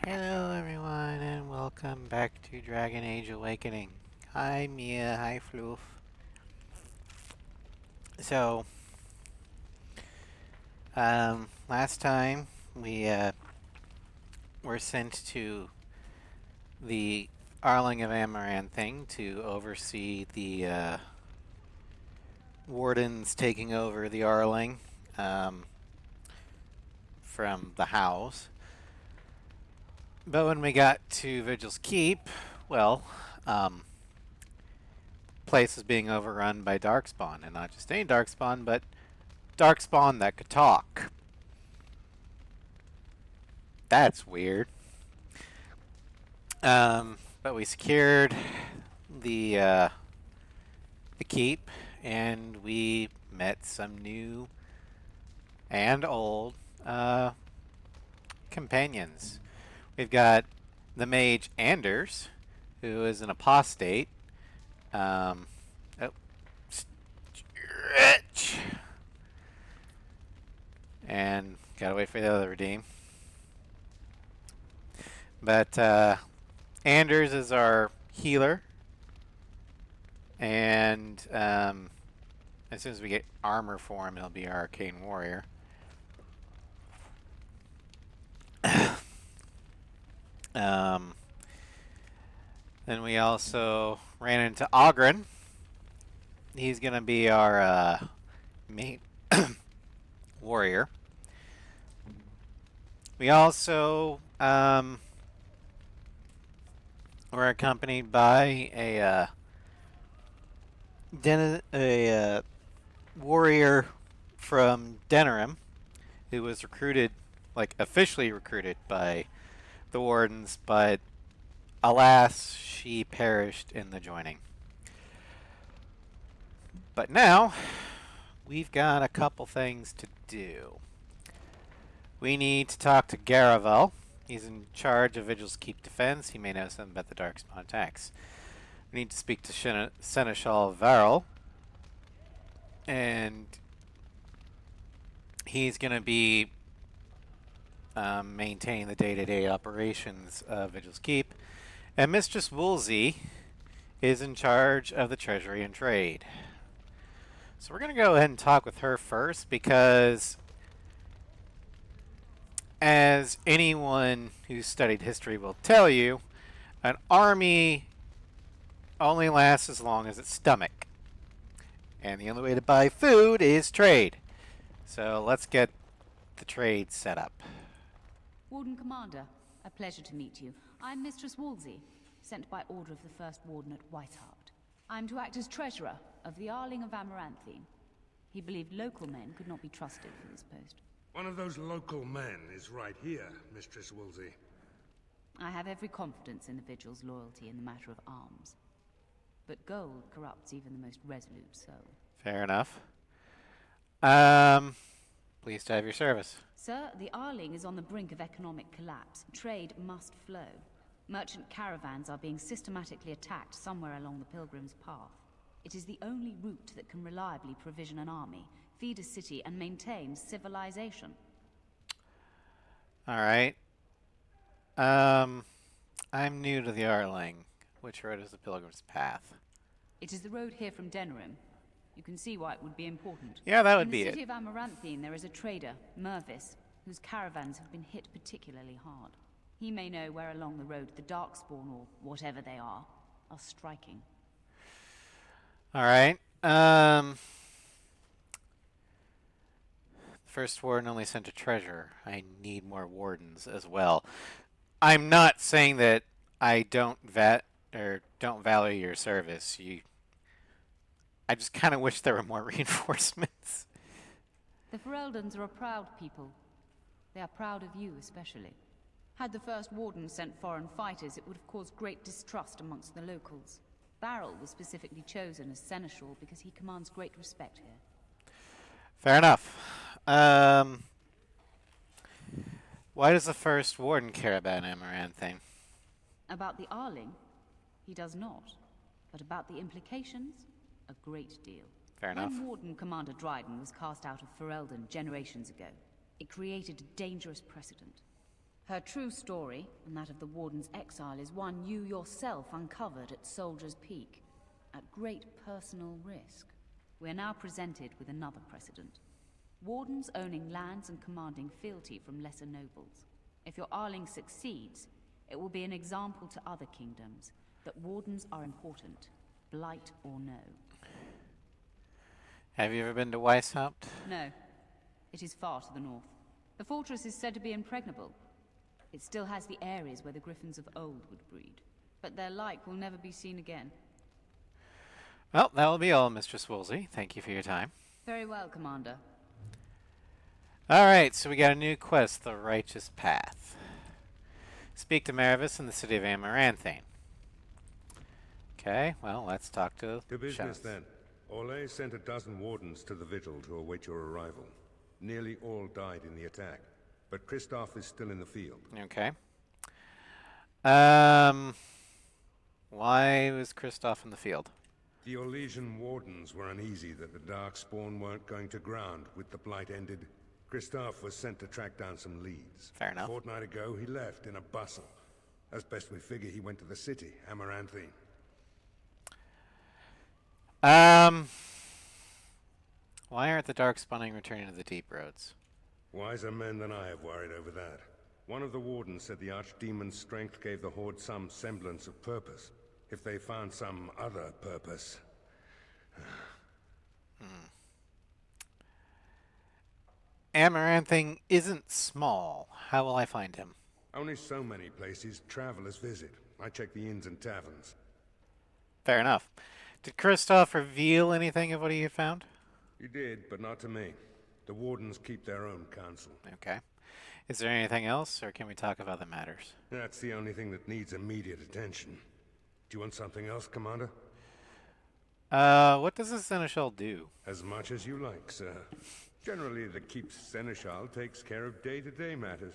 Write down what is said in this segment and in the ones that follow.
Hello everyone and welcome back to Dragon Age Awakening. Hi Mia, hi Floof. So, last time we were sent to the Arling of Amaranthine to oversee the wardens taking over the Arling from the house. But when we got to Vigil's Keep, well, place was being overrun by Darkspawn, and not just any Darkspawn, but Darkspawn that could talk. That's weird. But we secured the keep, and we met some new and old companions. We've got the mage Anders, who is an apostate. Oh, stretch. And gotta wait for the other redeem. But Anders is our healer, and as soon as we get armor for him, he'll be our arcane warrior. Then we also ran into Ogren. He's gonna be our main warrior. We also were accompanied by a warrior from Denerim, who was recruited, like officially recruited by the wardens, but alas, she perished in the joining. But now, we've got a couple things to do. We need to talk to Garavel. He's in charge of Vigil's Keep Defense. He may know something about the Darkspawn attacks. We need to speak to Seneschal Varel. And he's going to be maintaining the day-to-day operations of Vigil's Keep. And Mistress Woolsey is in charge of the Treasury and Trade. So we're going to go ahead and talk with her first, because as anyone who's studied history will tell you, an army only lasts as long as its stomach. And the only way to buy food is trade. So let's get the trade set up. Warden Commander, a pleasure to meet you. I'm Mistress Woolsey, sent by order of the First Warden at Whiteheart. I'm to act as treasurer of the Arling of Amaranthine. He believed local men could not be trusted for this post. One of those local men is right here, Mistress Woolsey. I have every confidence in the Vigil's loyalty in the matter of arms. But gold corrupts even the most resolute soul. Fair enough. Pleased to have your service. Sir, the Arling is on the brink of economic collapse. Trade must flow. Merchant caravans are being systematically attacked somewhere along the Pilgrim's Path. It is the only route that can reliably provision an army, feed a city, and maintain civilization. Alright. I'm new to the Arling. Which road is the Pilgrim's Path? It is the road here from Denerim. You can see why it would be important. Yeah, that would be In the it. city of Amaranthine, there is a trader, Mervis, whose caravans have been hit particularly hard. He may know where along the road the Darkspawn, or whatever they are striking. Alright. First warden only sent a treasure. I need more wardens as well. I'm not saying that I don't value your service. I just kind of wish there were more reinforcements. The Fereldans are a proud people. They are proud of you especially. Had the First Warden sent foreign fighters, it would have caused great distrust amongst the locals. Barrel was specifically chosen as Seneschal because he commands great respect here. Fair enough. Why does the First Warden care about Amaranthine? About the Arling, he does not. But about the implications, a great deal. Fair enough. When Warden Commander Dryden was cast out of Ferelden generations ago, it created a dangerous precedent. Her true story, and that of the Warden's exile, is one you yourself uncovered at Soldier's Peak, at great personal risk. We are now presented with another precedent. Wardens owning lands and commanding fealty from lesser nobles. If your Arling succeeds, it will be an example to other kingdoms that Wardens are important, blight or no. Have you ever been to Weishaupt? No. It is far to the north. The fortress is said to be impregnable. It still has the areas where the griffins of old would breed. But their like will never be seen again. Well, that will be all, Mistress Woolsey. Thank you for your time. Very well, Commander. Alright, so we got a new quest, The Righteous Path. Speak to Maravis in the city of Amaranthine. Okay, well, let's talk to business Shadows. then. Orlais sent a dozen wardens to the vigil to await your arrival. Nearly all died in the attack, but Kristoff is still in the field. Okay. Why was Kristoff in the field? The Orlesian wardens were uneasy that the Darkspawn weren't going to ground with the Blight ended. Kristoff was sent to track down some leads. Fair enough. A fortnight ago, he left in a bustle. As best we figure, he went to the city, Amaranthine. Why aren't the Darkspawning returning to the Deep Roads? Wiser men than I have worried over that. One of the wardens said the Archdemon's strength gave the Horde some semblance of purpose. If they found some other purpose... Amaranthine isn't small. How will I find him? Only so many places travelers visit. I check the inns and taverns. Fair enough. Did Kristoff reveal anything of what he had found? He did, but not to me. The wardens keep their own counsel. Okay. Is there anything else, or can we talk of other matters? That's the only thing that needs immediate attention. Do you want something else, Commander? What does the Seneschal do? As much as you like, sir. Generally, the Keep's Seneschal takes care of day-to-day matters.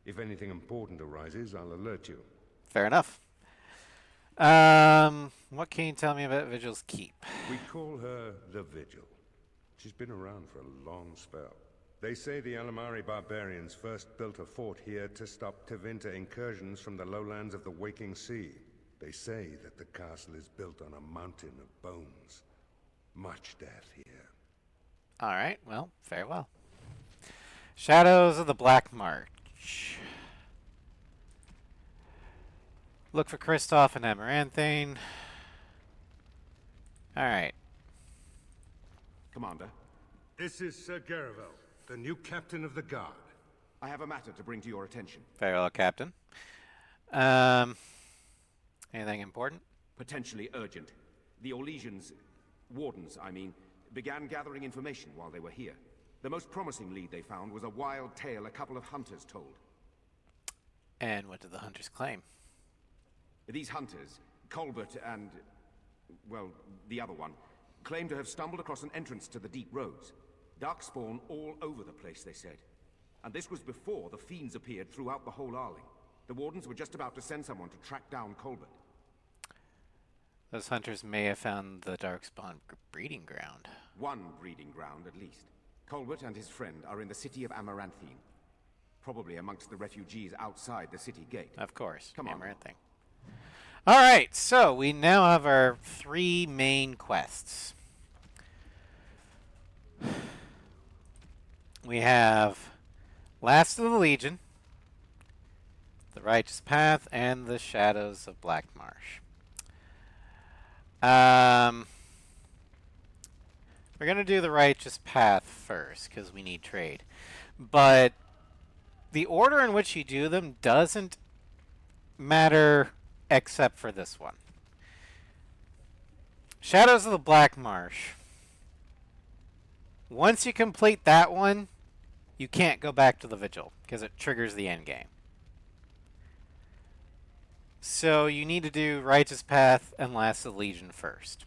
If anything important arises, I'll alert you. Fair enough. What can you tell me about Vigil's Keep? We call her the Vigil. She's been around for a long spell. They say the Alamari barbarians first built a fort here to stop Tevinter incursions from the lowlands of the Waking Sea. They say that the castle is built on a mountain of bones. Much death here. Alright, well, farewell. Shadows of the Black March. Look for Kristoff and Amaranthine. Alright. Commander, This is Sir Garavel, the new captain of the guard. I have a matter to bring to your attention. Farewell, Captain. Anything important? Potentially urgent. The Orlesians, wardens, I mean, began gathering information while they were here. The most promising lead they found was a wild tale a couple of hunters told. And what did the hunters claim? These hunters, Colbert and, well, the other one, claim to have stumbled across an entrance to the deep roads. Darkspawn all over the place, they said. And this was before the fiends appeared throughout the whole Arling. The wardens were just about to send someone to track down Colbert. Those hunters may have found the Darkspawn breeding ground. One breeding ground, at least. Colbert and his friend are in the city of Amaranthine. Probably amongst the refugees outside the city gate. Of course. Come on. Amaranthine. Alright, so we now have our 3 main quests. We have Last of the Legion, The Righteous Path, and The Shadows of Black Marsh. We're going to do The Righteous Path first, because we need trade. But the order in which you do them doesn't matter except for this one. Shadows of the Black Marsh. Once you complete that one, you can't go back to the Vigil, because it triggers the end game. So you need to do Righteous Path and Last of the Legion first.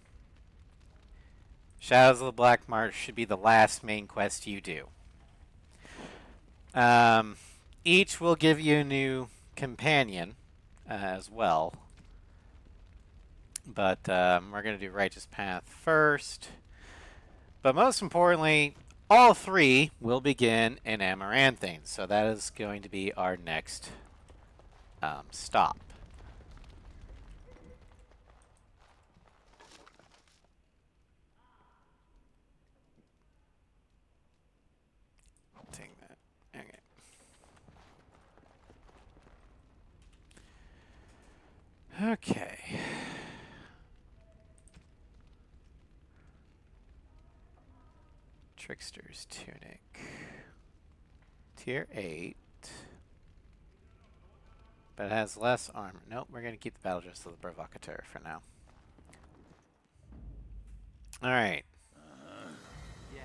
Shadows of the Black Marsh should be the last main quest you do. Each will give you a new companion as well. But we're going to do Righteous Path first. But most importantly, all three will begin in Amaranthine, so that is going to be our next stop. Take that. Okay. Okay. Trickster's Tunic. Tier 8. But it has less armor. Nope, we're going to keep the Battle Dress of the Provocateur for now. Alright. Yes.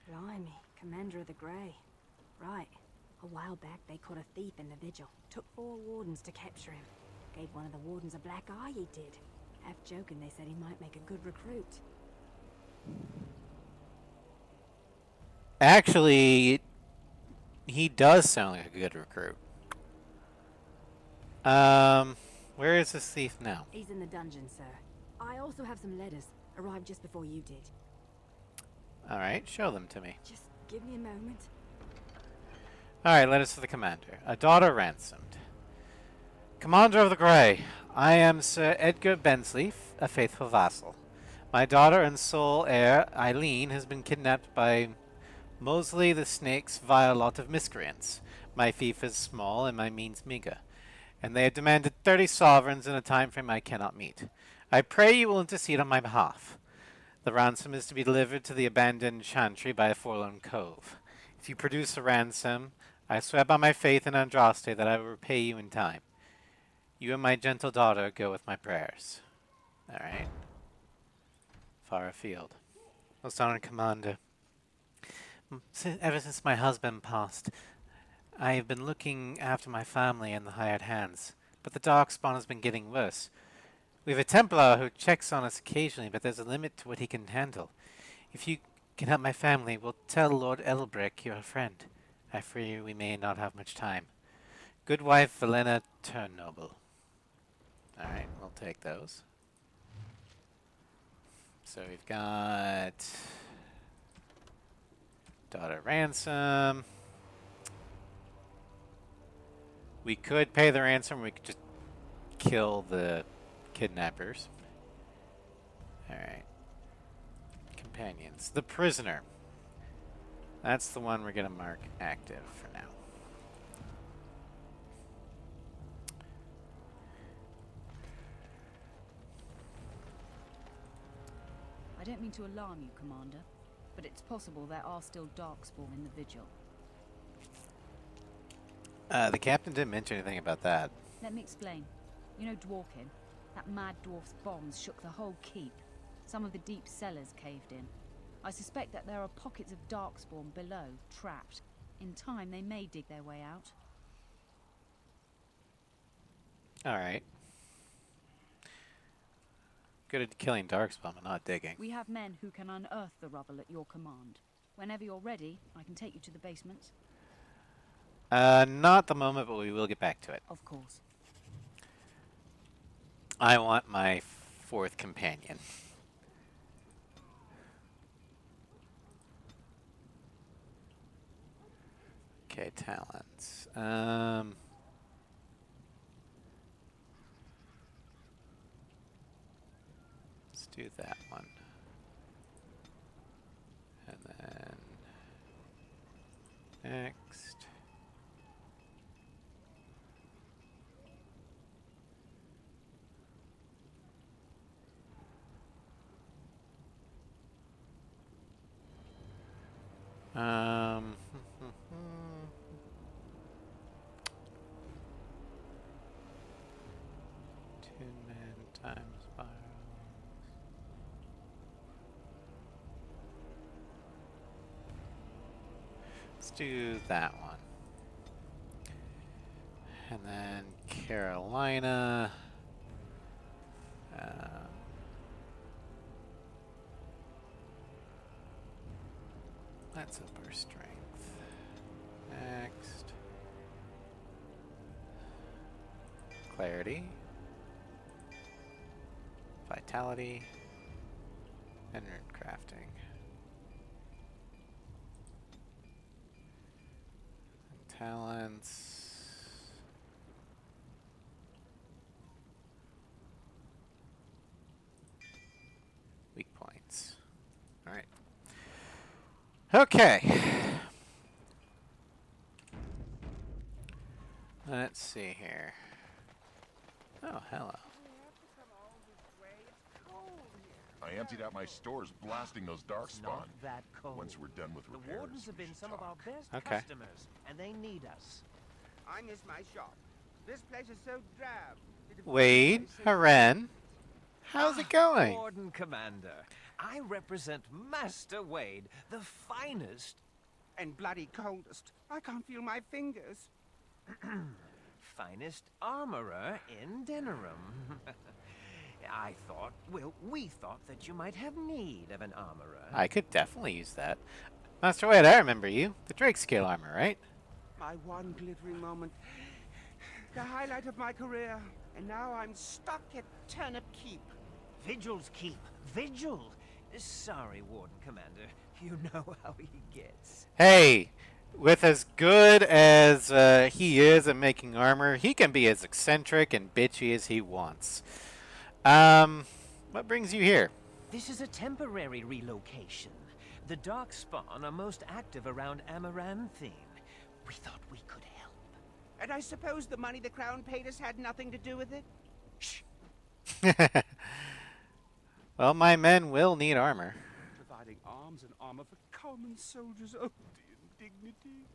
Blimey, Commander of the Grey. Right. A while back they caught a thief in the Vigil. Took 4 wardens to capture him. Gave one of the wardens a black eye, he did. Half joking, they said he might make a good recruit. Actually, he does sound like a good recruit. Where is this thief now? He's in the dungeon, sir. I also have some letters. Arrived just before you did. Alright, show them to me. Just give me a moment. Alright, letters to the commander. A daughter ransomed. Commander of the Grey, I am Sir Edgar Bensleaf, a faithful vassal. My daughter and sole heir, Eileen, has been kidnapped by Mosley the Snake's vile lot of miscreants. My fief is small and my means meager, and they have demanded 30 sovereigns in a time frame I cannot meet. I pray you will intercede on my behalf. The ransom is to be delivered to the abandoned chantry by a forlorn cove. If you produce a ransom, I swear by my faith in Andraste that I will repay you in time. You and my gentle daughter go with my prayers. Alright. Far afield. Most honored commander. Ever since my husband passed, I have been looking after my family and the hired hands, but the Darkspawn has been getting worse. We have a Templar who checks on us occasionally, but there's a limit to what he can handle. If you can help my family, we'll tell Lord Elbrick you're a friend. I fear we may not have much time. Good wife, Valena Turnoble. Alright, we'll take those. So we've got daughter ransom. We could pay the ransom, we could just kill the kidnappers. Alright. Companions. The prisoner. That's the one we're going to mark active for now. I don't mean to alarm you, Commander, but it's possible there are still Darkspawn in the Vigil. The captain didn't mention anything about that. Let me explain. You know Dworkin? That mad dwarf's bombs shook the whole keep. Some of the deep cellars caved in. I suspect that there are pockets of Darkspawn below, trapped. In time, they may dig their way out. Alright. Good at killing Darkspawn, but not digging. We have men who can unearth the rubble at your command. Whenever you're ready, I can take you to the basements. Not the moment, but we will get back to it. Of course. I want my 4th companion. Okay, talents. Let's do that one. And then next. Two-man time spirals. Let's do that one. And then Carolina. That's up our strength. Next. Clarity. Vitality. And rune crafting. And talents. Weak points. Alright. Okay. Let's see here. Oh, hello. I emptied out my stores blasting those dark spawn. Not that cold. Once we're done with The repairs, wardens have we been should some of our talk. best Okay. customers, and they need us. I miss my shop. This place is so drab. Wade, Haren, how's it going? Warden Commander, I represent Master Wade, the finest. And bloody coldest. I can't feel my fingers. Finest armorer in Denerim. I thought, well, we thought that you might have need of an armorer. I could definitely use that. Master Wade, I remember you. The Drake scale armor, right? My one glittering moment. The highlight of my career. And now I'm stuck at Turnip Keep. Vigil's Keep. Vigil. Sorry, Warden Commander. You know how he gets. Hey, with as good as he is at making armor, he can be as eccentric and bitchy as he wants. What brings you here? This is a temporary relocation. The Darkspawn are most active around Amaranthine. We thought we could help. And I suppose the money the Crown paid us had nothing to do with it? Shh. Well, my men will need armor. Providing arms and armor for common soldiers. Oh, the indignity.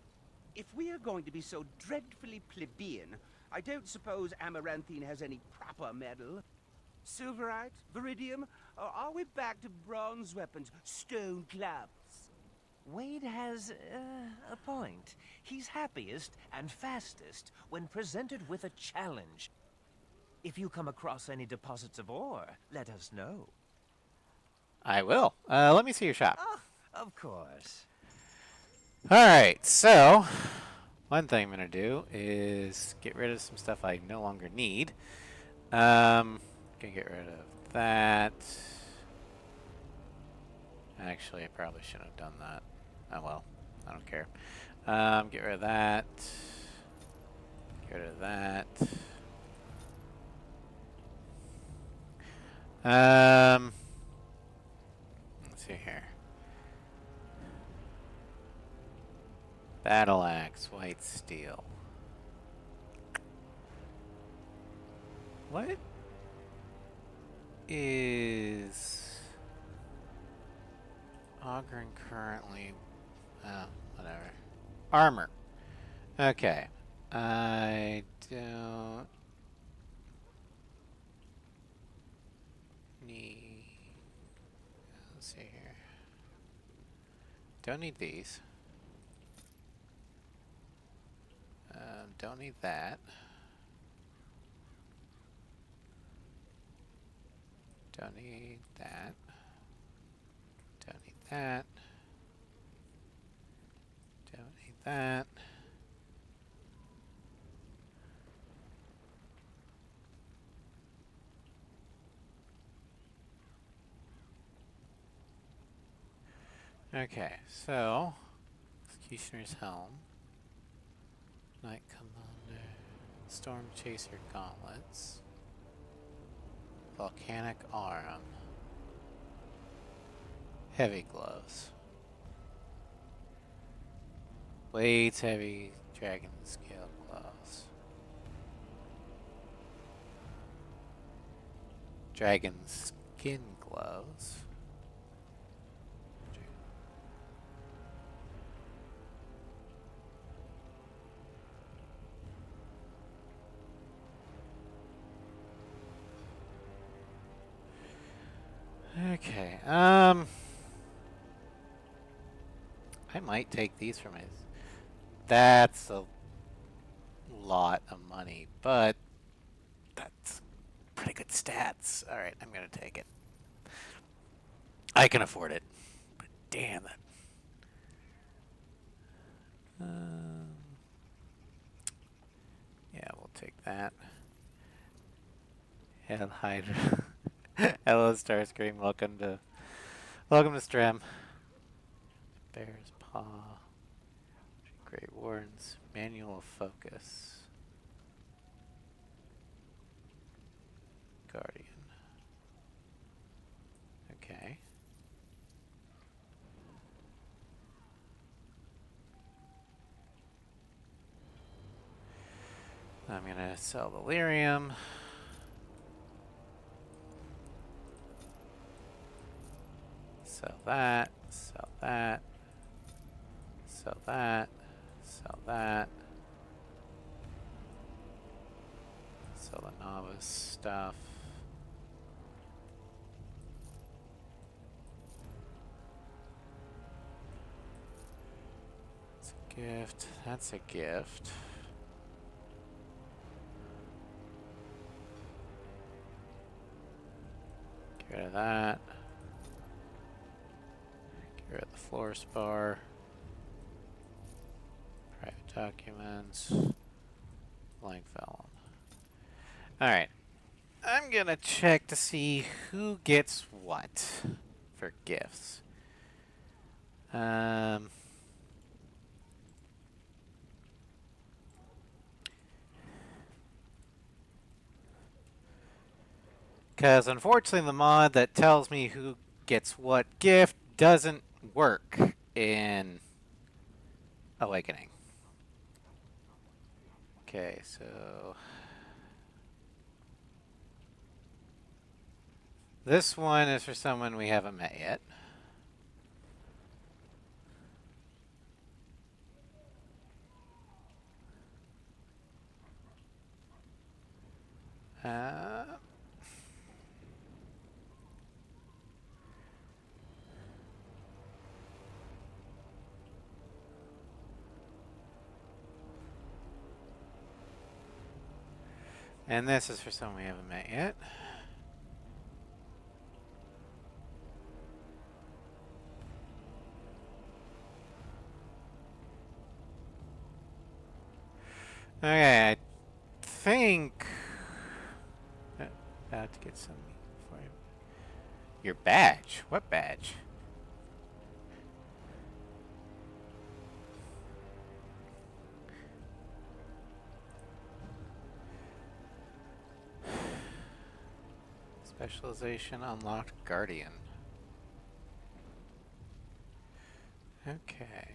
If we are going to be so dreadfully plebeian, I don't suppose Amaranthine has any proper metal. Silverite? Viridium? Or are we back to bronze weapons? Stone clubs? Wade has a point. He's happiest and fastest when presented with a challenge. If you come across any deposits of ore, let us know. I will. Let me see your shop. Oh, of course. Alright, so one thing I'm going to do is get rid of some stuff I no longer need. Gonna get rid of that. Actually, I probably shouldn't have done that. Oh well, I don't care. Get rid of that. Get rid of that. Let's see here. Battle axe, white steel. What is Ogren currently? Whatever. Armor. Okay. I don't need. Let's see here. Don't need these. Don't need that. Don't need that. Don't need that. Don't need that. Okay, so Executioner's Helm, Knight Commander, Storm Chaser Gauntlets, Volcanic Arm, Heavy Gloves, Blades Heavy Dragon Scale Gloves, Dragon Skin Gloves, okay, I might take these from his. That's a lot of money, but that's pretty good stats. Alright, I'm gonna take it. I can afford it. But damn it. Yeah, we'll take that. Hell Hydra. Hello, Starscream. Welcome to Welcome to Strem. Bear's Paw. Great Warrens. Manual of Focus. Guardian. Okay. I'm gonna sell the lyrium. Sell that. Sell that. Sell that. Sell that. Sell the novice stuff. It's a gift. That's a gift. Get rid of that. Get rid of the floor spar. Private documents. Blank vellum. Alright. I'm gonna check to see who gets what for gifts. Because unfortunately the mod that tells me who gets what gift doesn't work in Awakening. Okay, so this one is for someone we haven't met yet. And this is for someone we haven't met yet. Okay, I think about to get some for you. Your badge? What badge? Specialization unlocked Guardian. Okay.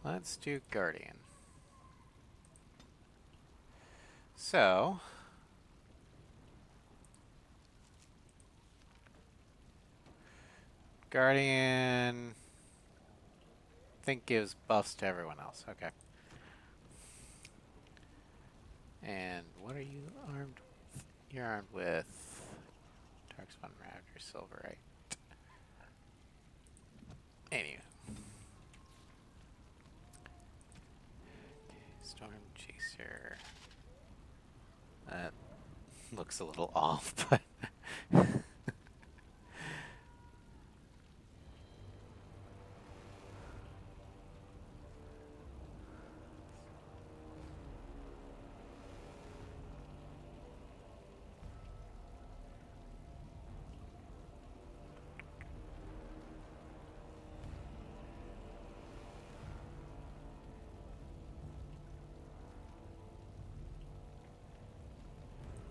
Let's do Guardian. So, Guardian, I think gives buffs to everyone else. Okay. And what are you armed with? You're armed with Darkspawn Raptor, Silverite. Anyway. Storm Chaser. That looks a little off, but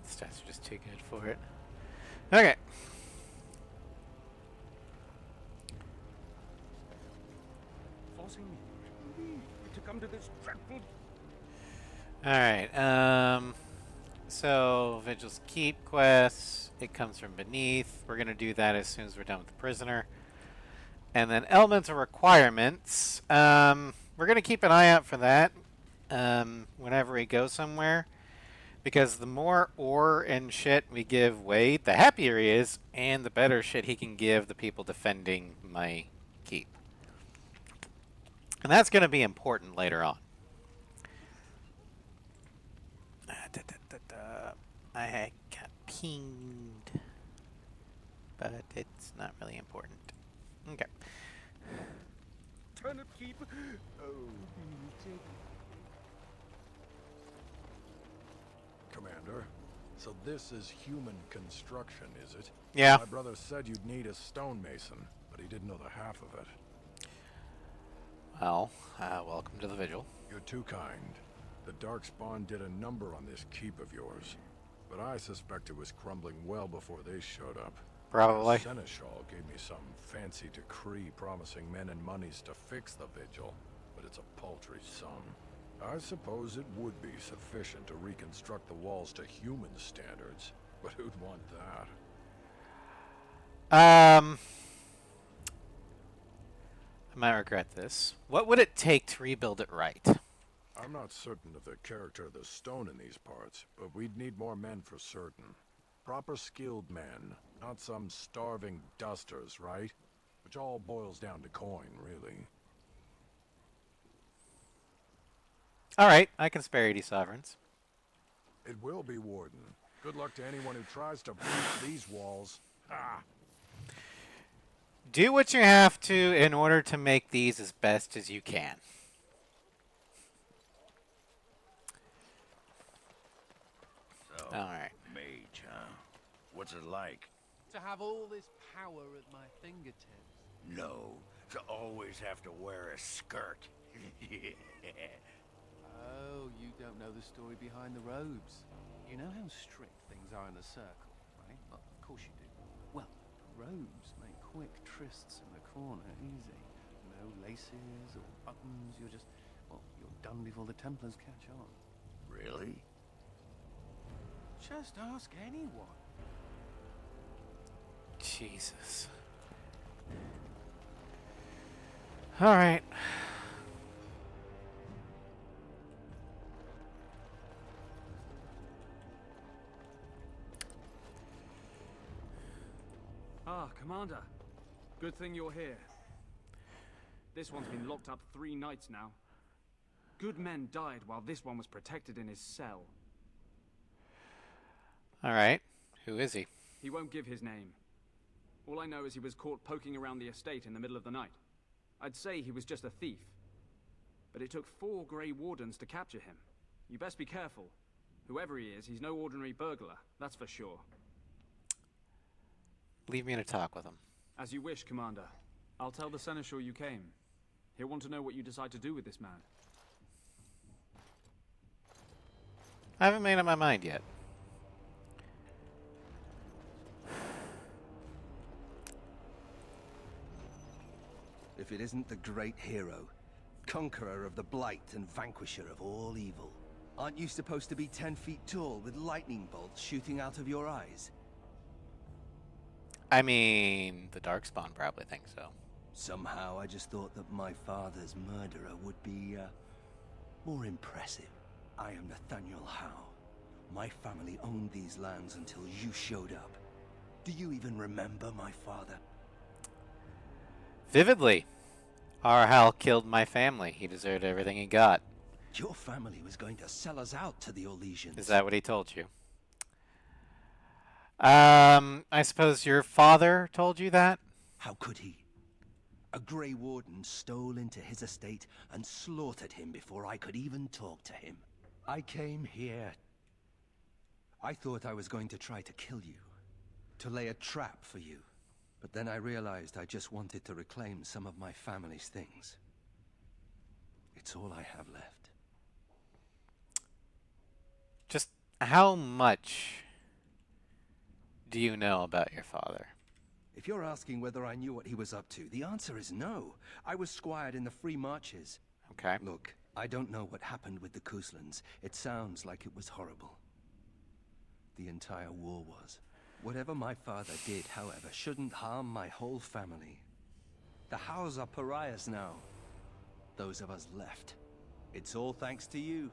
stats are just too good for it. Okay. Forcing me to come to this dreadful... Alright, so Vigil's Keep quest, it comes from beneath. We're gonna do that as soon as we're done with the prisoner. And then elemental requirements. We're gonna keep an eye out for that whenever we go somewhere. Because the more ore and shit we give Wade, the happier he is, and the better shit he can give the people defending my keep. And that's going to be important later on. I got pinged, but it's not really important. Okay. turnip keep. Oh, dignity. Commander, so this is human construction, is it? Yeah. My brother said you'd need a stonemason, but he didn't know the half of it. Well, welcome to the vigil. You're too kind. The Darkspawn did a number on this keep of yours, but I suspect it was crumbling well before they showed up. Probably. The Seneschal gave me some fancy decree promising men and monies to fix the vigil, but it's a paltry sum. I suppose it would be sufficient to reconstruct the walls to human standards, but who'd want that? I might regret this. What would it take to rebuild it right? I'm not certain of the character of the stone in these parts, but we'd need more men for certain. Proper skilled men, not some starving dusters, right? Which all boils down to coin, really. Alright, I can spare 80 sovereigns. It will be, Warden. Good luck to anyone who tries to breach these walls. Ah! Do what you have to in order to make these as best as you can. So, Alright. mage, huh? What's it like? To have all this power at my fingertips. No, to always have to wear a skirt. Oh, you don't know the story behind the robes. You know how strict things are in the circle, right? Well, of course you do. Well, robes make quick trysts in the corner easy. No laces or buttons, you're just, well, you're done before the Templars catch on. Really? Just ask anyone. Jesus. Alright. Ah, Commander. Good thing you're here. This one's been locked up 3 nights now. Good men died while this one was protected in his cell. Alright. Who is he? He won't give his name. All I know is he was caught poking around the estate in the middle of the night. I'd say he was just a thief. But it took 4 Grey Wardens to capture him. You best be careful. Whoever he is, he's no ordinary burglar, that's for sure. Leave me to talk with him. As you wish, Commander. I'll tell the Seneschal you came. He'll want to know what you decide to do with this man. I haven't made up my mind yet. If it isn't the great hero, conqueror of the blight and vanquisher of all evil. Aren't you supposed to be 10 feet tall with lightning bolts shooting out of your eyes? I mean, the Darkspawn probably thinks so. Somehow I just thought that my father's murderer would be, more impressive. I am Nathaniel Howe. My family owned these lands until you showed up. Do you even remember my father? Vividly. Our Hal killed my family. He deserved everything he got. Your family was going to sell us out to the Orlesians. Is that what he told you? I suppose your father told you that? How could he? A Grey Warden stole into his estate and slaughtered him before I could even talk to him. I came here. I thought I was going to try to kill you, to lay a trap for you. But then I realized I just wanted to reclaim some of my family's things. It's all I have left. Just how much do you know about your father? If you're asking whether I knew what he was up to, the answer is no. I was squired in the Free Marches. Okay. Look, I don't know what happened with the Couslands. It sounds like it was horrible. The entire war was. Whatever my father did, however, shouldn't harm my whole family. The Howes are pariahs now. Those of us left. It's all thanks to you.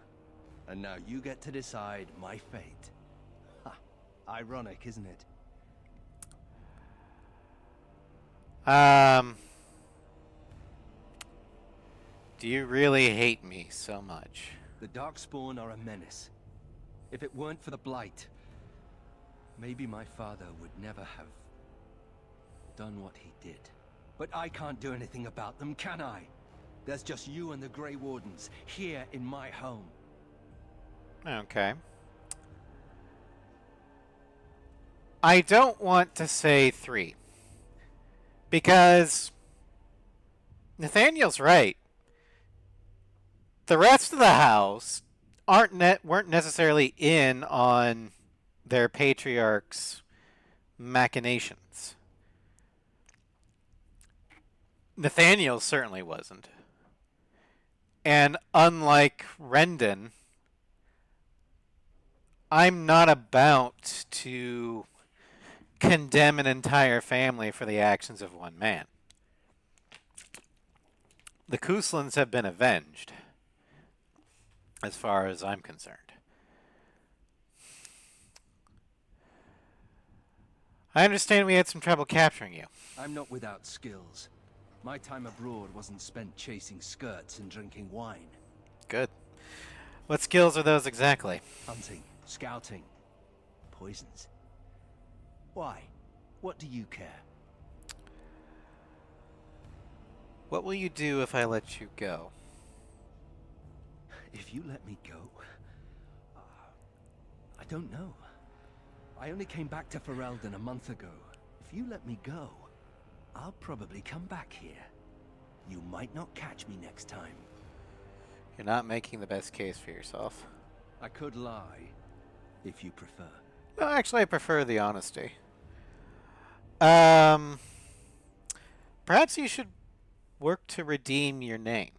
And now you get to decide my fate. Ha! Ironic, isn't it? Do you really hate me so much? The Darkspawn are a menace. If it weren't for the Blight, maybe my father would never have done what he did. But I can't do anything about them, can I? There's just you and the Grey Wardens here in my home. Okay. I don't want to say 3. Because Nathaniel's right. The rest of the house weren't necessarily in on their patriarch's machinations. Nathaniel certainly wasn't. And unlike Rendon, I'm not about to condemn an entire family for the actions of one man. The Couslands have been avenged, as far as I'm concerned. I understand we had some trouble capturing you. I'm not without skills. My time abroad wasn't spent chasing skirts and drinking wine. Good. What skills are those exactly? Hunting, scouting, poisons. Why? What do you care? What will you do if I let you go? If you let me go... I don't know. I only came back to Ferelden a month ago. If you let me go, I'll probably come back here. You might not catch me next time. You're not making the best case for yourself. I could lie, if you prefer. No, actually, I prefer the honesty. Perhaps you should work to redeem your name.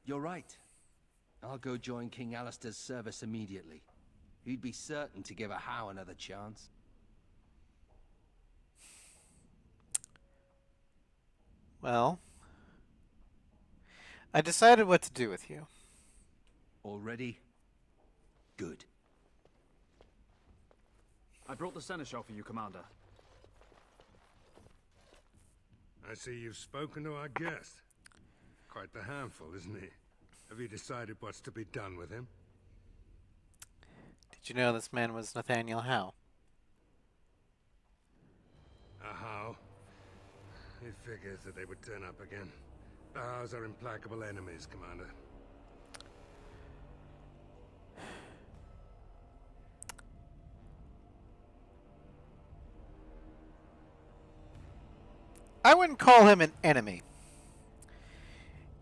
You're right. I'll go join King Alistair's service immediately. He'd be certain to give a Howe another chance. Well, I decided what to do with you. Already? Good. I brought the seneschal for you, Commander. I see you've spoken to our guest. Quite the handful, isn't he? Have you decided what's to be done with him? Did you know this man was Nathaniel Howe? How? It figures that they would turn up again. The Howes are implacable enemies, Commander. I wouldn't call him an enemy.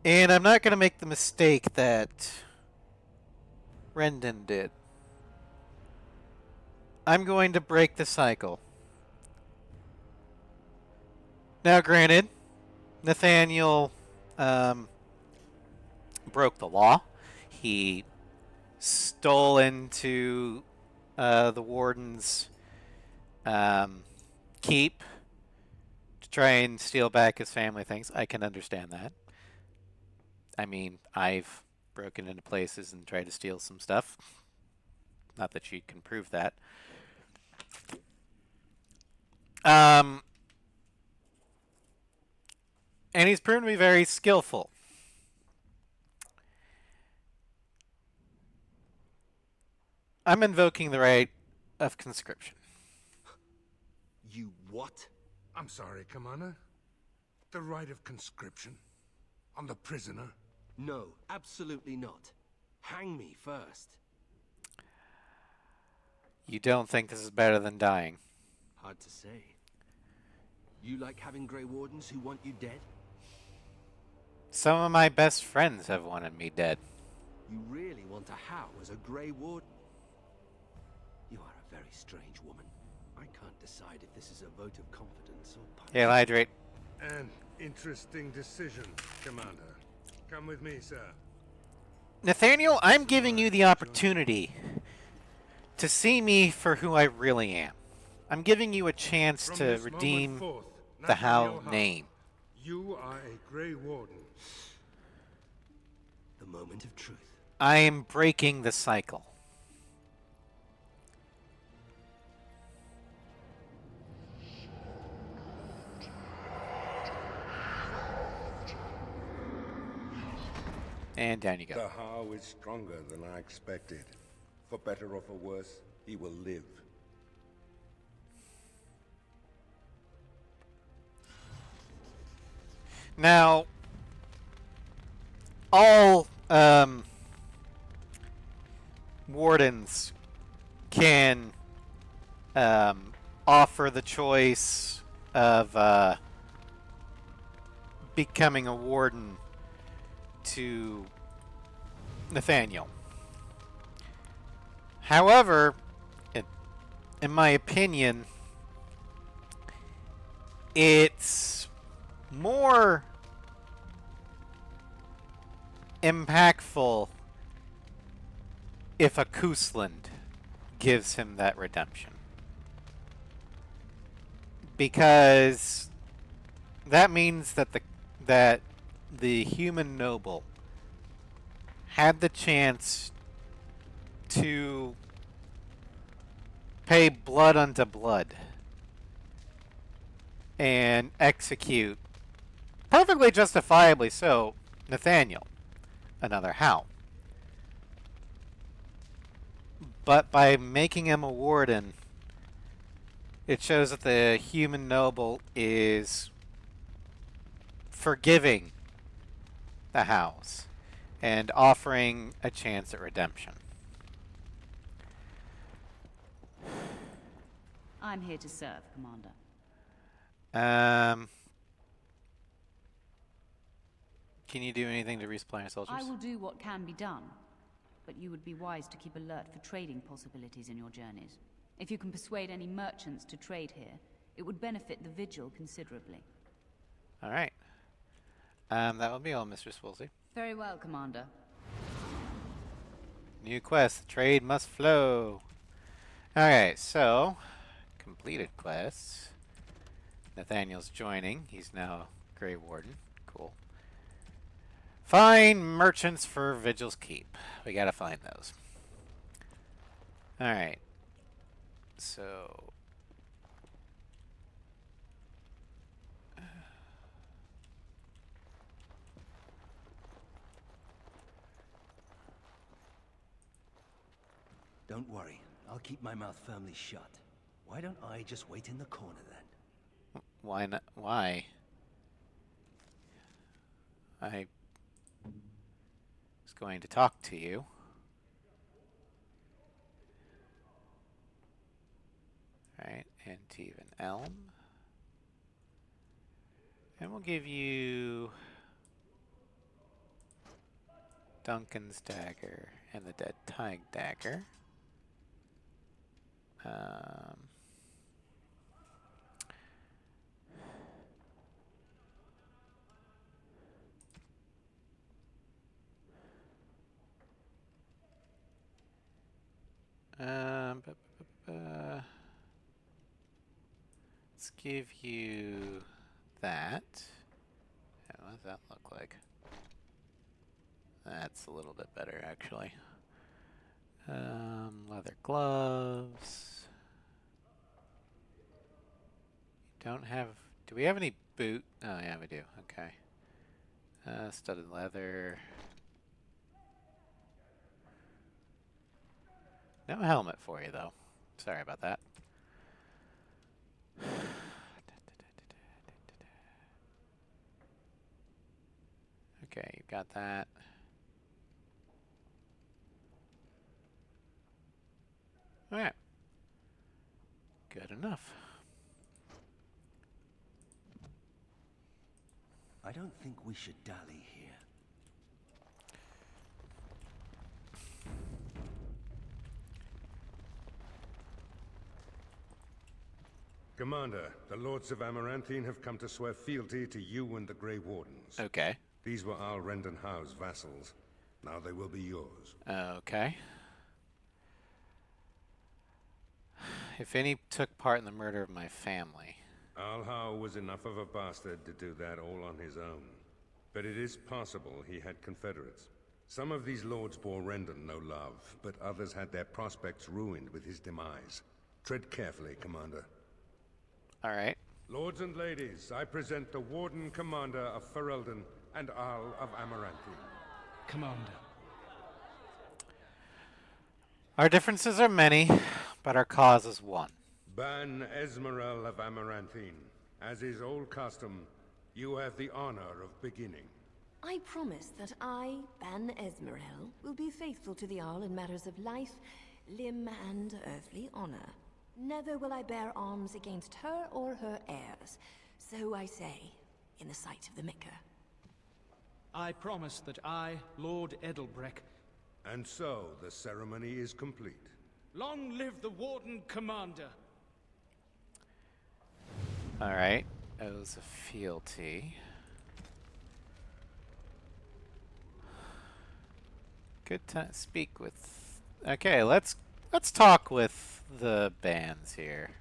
And I'm not going to make the mistake that Rendon did. I'm going to break the cycle. Now, granted, Nathaniel broke the law. He stole into the warden's keep to try and steal back his family things. I can understand that. I mean, I've broken into places and tried to steal some stuff. Not that you can prove that. And he's proven to be very skillful. I'm invoking the right of conscription. You what? I'm sorry, Commander. The right of conscription? On the prisoner? No, absolutely not. Hang me first. You don't think this is better than dying? Hard to say. You like having Grey Wardens who want you dead? Some of my best friends have wanted me dead. You really want a Howe as a Grey Warden? You are a very strange woman. I can't decide if this is a vote of confidence or punishment. Hail Hydrate. An interesting decision, Commander. Come with me, sir. Nathaniel, I'm giving you the opportunity to see me for who I really am. I'm giving you a chance to redeem the Howe name. You are a Grey Warden. The moment of truth. I am breaking the cycle. And down you go. The Howe is stronger than I expected. For better or for worse, he will live. Now, all wardens can offer the choice of becoming a warden to Nathaniel. However, in my opinion, it's more impactful if a Cousland gives him that redemption. Because that means that the human noble had the chance to pay blood unto blood and execute, perfectly justifiably so, Nathaniel, another Howe. But by making him a warden, it shows that the human noble is forgiving the Howes and offering a chance at redemption. I'm here to serve, Commander. Can you do anything to resupply our soldiers? I will do what can be done, but you would be wise to keep alert for trading possibilities in your journeys. If you can persuade any merchants to trade here, it would benefit the Vigil considerably. All right. That will be all, Mistress Woolsey. Very well, Commander. New quest. Trade must flow. Okay, so completed quests. Nathaniel's joining. He's now Grey Warden. Cool. Find merchants for Vigil's Keep. We gotta find those. Alright. So... Don't worry. I'll keep my mouth firmly shut. Why don't I just wait in the corner then? Why not? Why? I was going to talk to you. Alright, Antivan Elm. And we'll give you Duncan's Dagger and the Dead Tig Dagger. Let's give you that. What does that look like? That's a little bit better, actually. Leather gloves. Don't have... Do we have any boot? Oh, yeah, we do. Okay. Studded leather. No helmet for you, though. Sorry about that. Okay, you got that. Alright. Good enough. I don't think we should dally here. Commander, the Lords of Amaranthine have come to swear fealty to you and the Grey Wardens. Okay. These were Al Rendon Howe's vassals. Now they will be yours. Okay. If any took part in the murder of my family. Al Howe was enough of a bastard to do that all on his own. But it is possible he had confederates. Some of these lords bore Rendon no love, but others had their prospects ruined with his demise. Tread carefully, Commander. All right. Lords and ladies, I present the Warden Commander of Ferelden and Al of Amaranthine. Commander. Our differences are many, but our cause is one. Ban Esmeralda of Amaranthine. As is old custom, you have the honor of beginning. I promise that I, Ban Esmerel, will be faithful to the Jarl in matters of life, limb, and earthly honor. Never will I bear arms against her or her heirs. So I say, in the sight of the Maker. I promise that I, Lord Edelbreck... And so, the ceremony is complete. Long live the Warden Commander! Alright. Oaths of fealty. Good time to speak with... Okay, let's talk with the bands here.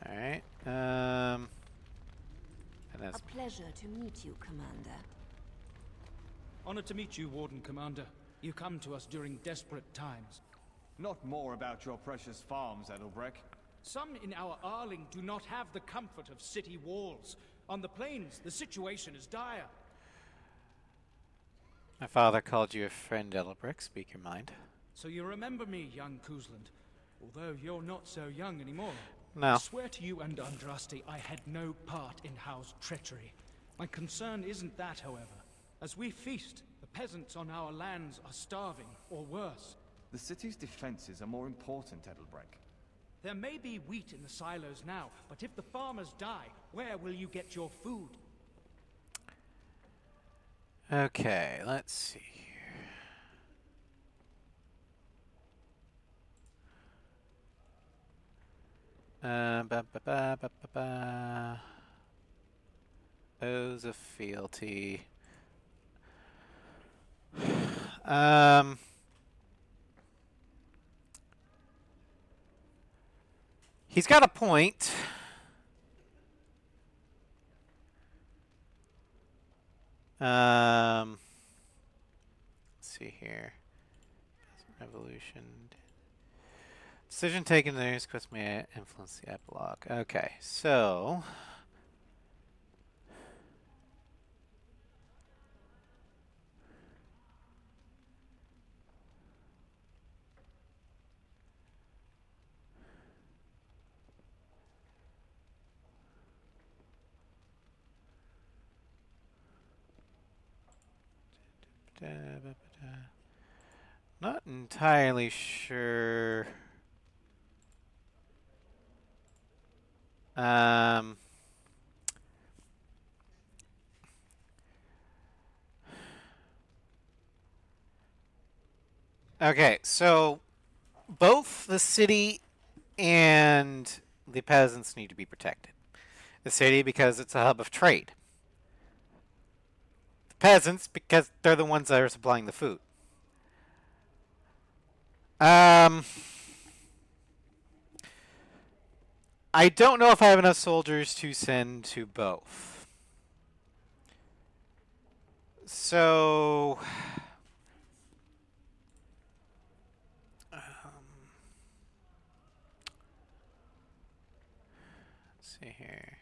Alright, and that's... A pleasure to meet you, Commander. Honored to meet you, Warden Commander. You come to us during desperate times. Not more about your precious farms, Edelbreck. Some in our Arling do not have the comfort of city walls. On the plains, the situation is dire. My father called you a friend, Edelbreck. Speak your mind. So you remember me, young Cousland. Although you're not so young anymore. No. I swear to you and Andraste I had no part in Howe's treachery. My concern isn't that, however. As we feast, the peasants on our lands are starving, or worse. The city's defenses are more important, Edelbreck. There may be wheat in the silos now, but if the farmers die, where will you get your food? Okay, let's see here. Oaths of fealty. He's got a point. Let's see here. Revolution. Decision taken in the news quest may influence the epilogue. Okay, so... Not entirely sure. Okay, so both the city and the peasants need to be protected. The city because it's a hub of trade. The peasants because they're the ones that are supplying the food. I don't know if I have enough soldiers to send to both. So... let's see here.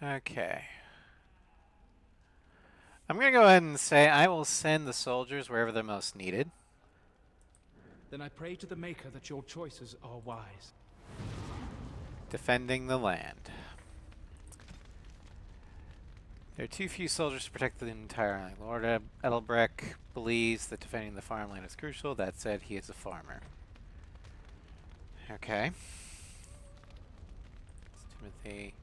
Okay. I'm going to go ahead and say I will send the soldiers wherever they're most needed. Then I pray to the Maker that your choices are wise. Defending the land. There are too few soldiers to protect the entire island. Lord Edelbreck believes that defending the farmland is crucial. That said, he is a farmer. Okay. It's Timothy.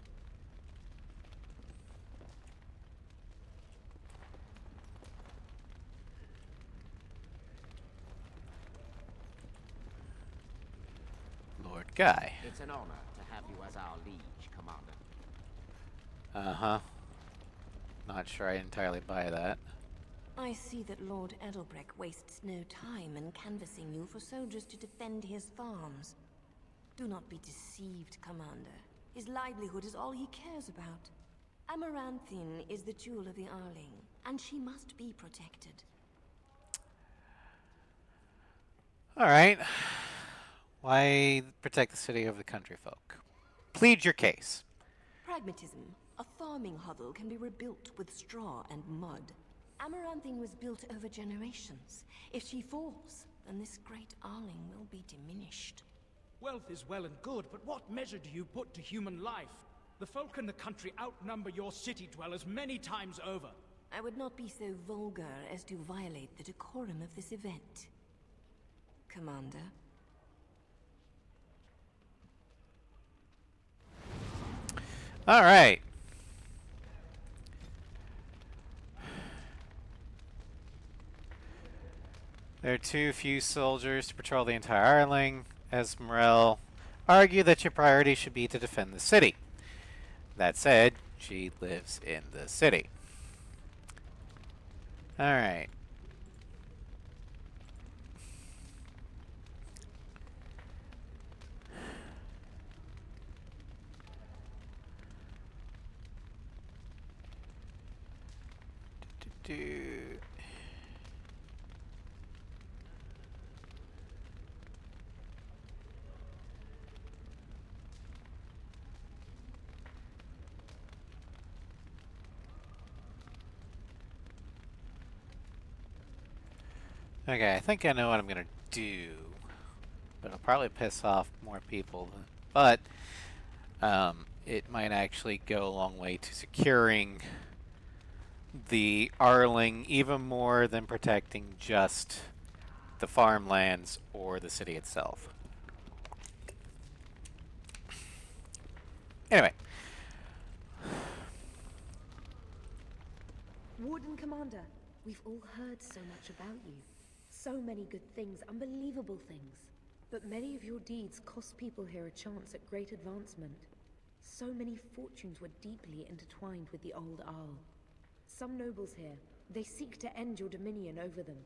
Lord Guy. It's an honor to have you as our liege, Commander. Uh-huh. Not sure I entirely buy that. I see that Lord Edelbreck wastes no time in canvassing you for soldiers to defend his farms. Do not be deceived, Commander. His livelihood is all he cares about. Amaranthine is the jewel of the Arling, and she must be protected. Alright. Why protect the city over the country folk? Plead your case. Pragmatism. A farming hovel can be rebuilt with straw and mud. Amaranthine was built over generations. If she falls, then this great Arling will be diminished. Wealth is well and good, but what measure do you put to human life? The folk in the country outnumber your city dwellers many times over. I would not be so vulgar as to violate the decorum of this event. Commander. All right. There are too few soldiers to patrol the entire Arling. Esmeralda argued that your priority should be to defend the city. That said, she lives in the city. All right. Okay, I think I know what I'm gonna do, but it'll probably piss off more people. But it might actually go a long way to securing the Arling even more than protecting just the farmlands or the city itself. Anyway. Warden Commander, we've all heard so much about you. So many good things, unbelievable things. But many of your deeds cost people here a chance at great advancement. So many fortunes were deeply intertwined with the old Arl. Some nobles here, they seek to end your dominion over them.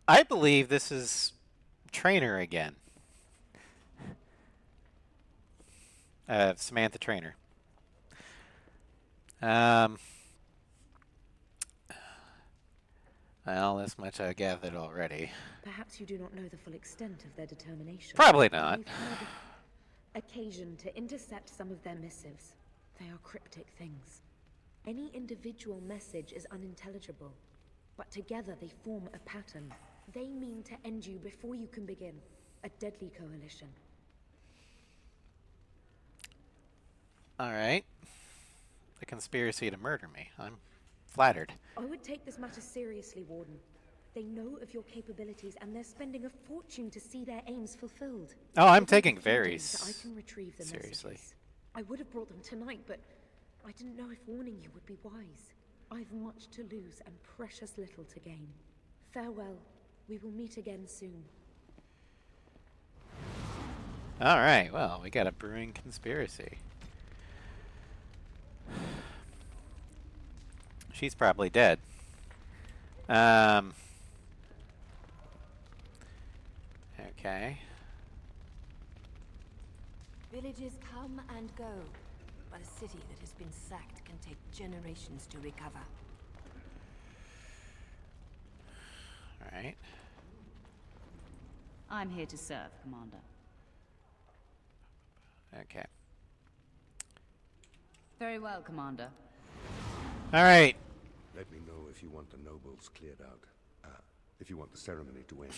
I believe this is Trainer again. Samantha Trainer. Well, this much I gathered already. Perhaps you do not know the full extent of their determination. Probably not. We've had occasion to intercept some of their missives. They are cryptic things. Any individual message is unintelligible, but together they form a pattern. They mean to end you before you can begin. A deadly coalition. Alright. A conspiracy to murder me. I'm flattered. I would take this matter seriously, Warden. They know of your capabilities, and they're spending a fortune to see their aims fulfilled. Oh, I'm Within taking a few very days, I can retrieve the seriously. messages. I would have brought them tonight, but I didn't know if warning you would be wise. I've much to lose and precious little to gain. Farewell. We will meet again soon. Alright, well, we got a brewing conspiracy. She's probably dead. Okay. Villages come and go, but a city that has been sacked can take generations to recover. Alright. I'm here to serve, Commander. Okay. Very well, Commander. Alright. Let me know if you want the nobles cleared out. If you want the ceremony to end.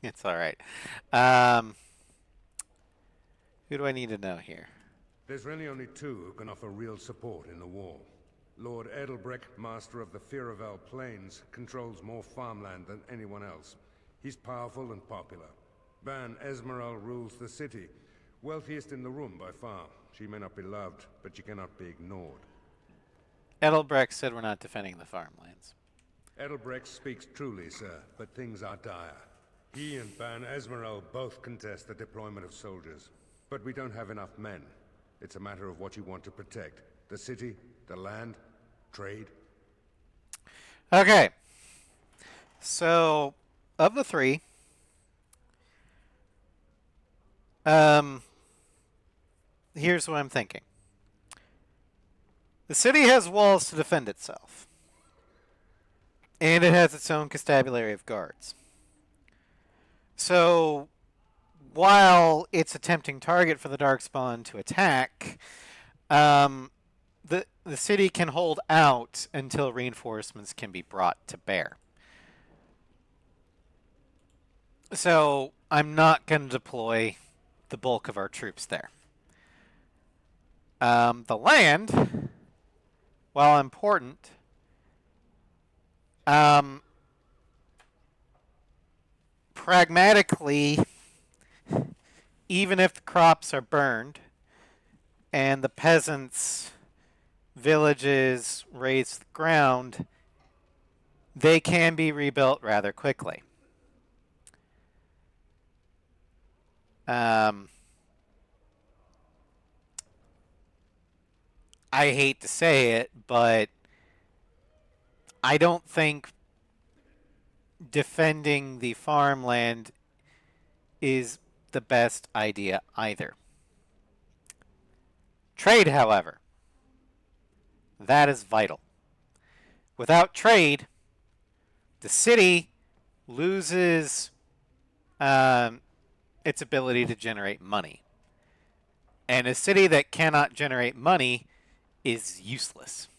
It's alright. Who do I need to know here? There's really only two who can offer real support in the war. Lord Edelbrecht, master of the Firavel Plains, controls more farmland than anyone else. He's powerful and popular. Ban Esmeralda rules the city. Wealthiest in the room by far. She may not be loved, but she cannot be ignored. Edelbrecht said we're not defending the farmlands. Edelbrecht speaks truly, sir, but things are dire. He and Ban Esmeralda both contest the deployment of soldiers. But we don't have enough men. It's a matter of what you want to protect. The city, the land, trade. Okay. So, of the three, Um, here's what I'm thinking. The city has walls to defend itself. And it has its own constabulary of guards. So, while it's a tempting target for the Darkspawn to attack, the city can hold out until reinforcements can be brought to bear. So, I'm not going to deploy the bulk of our troops there. The land, while important, pragmatically, even if the crops are burned and the peasants' villages raise to the ground, they can be rebuilt rather quickly. I hate to say it, but I don't think defending the farmland is the best idea either. Trade, however, that is vital. Without trade, the city loses its ability to generate money. And a city that cannot generate money is useless.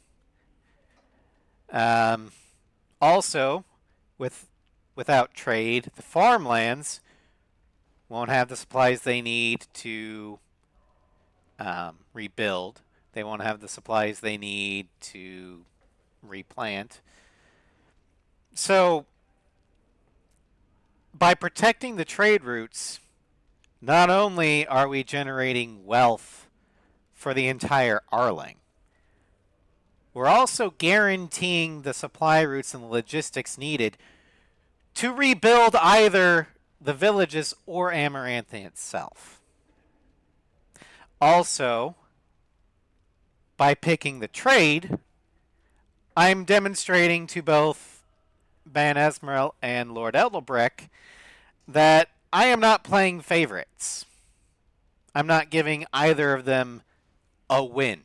Also, without trade, the farmlands won't have the supplies they need to rebuild. They won't have the supplies they need to replant. So, by protecting the trade routes, not only are we generating wealth for the entire Arling, we're also guaranteeing the supply routes and the logistics needed to rebuild either the villages or Amaranthe itself. Also, by picking the trade, I'm demonstrating to both Ban Esmeralda and Lord Edelbrecht that I am not playing favorites. I'm not giving either of them a win.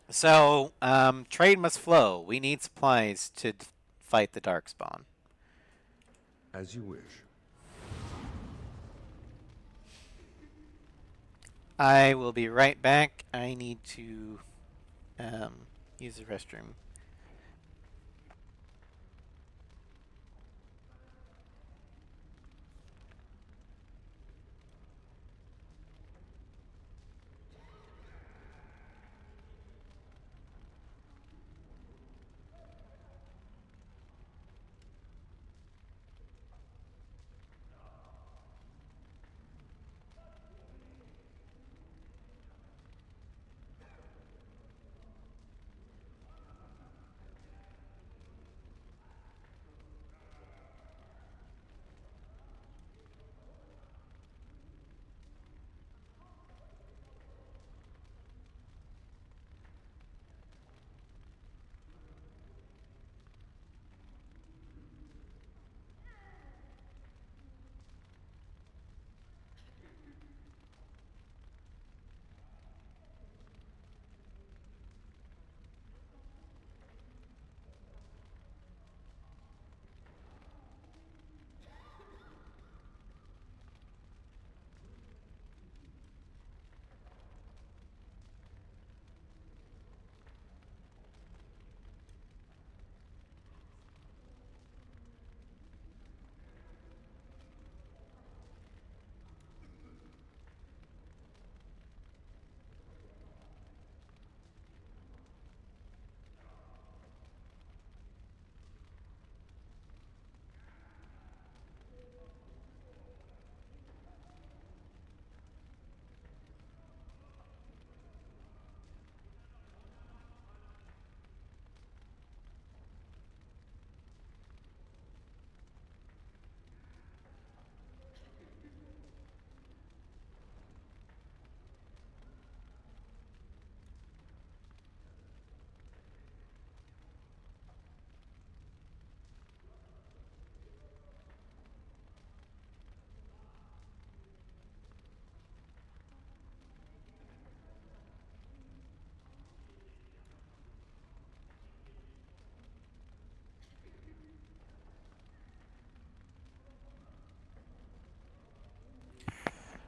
So, trade must flow. We need supplies to fight the Darkspawn. As you wish. I will be right back. I need to use the restroom.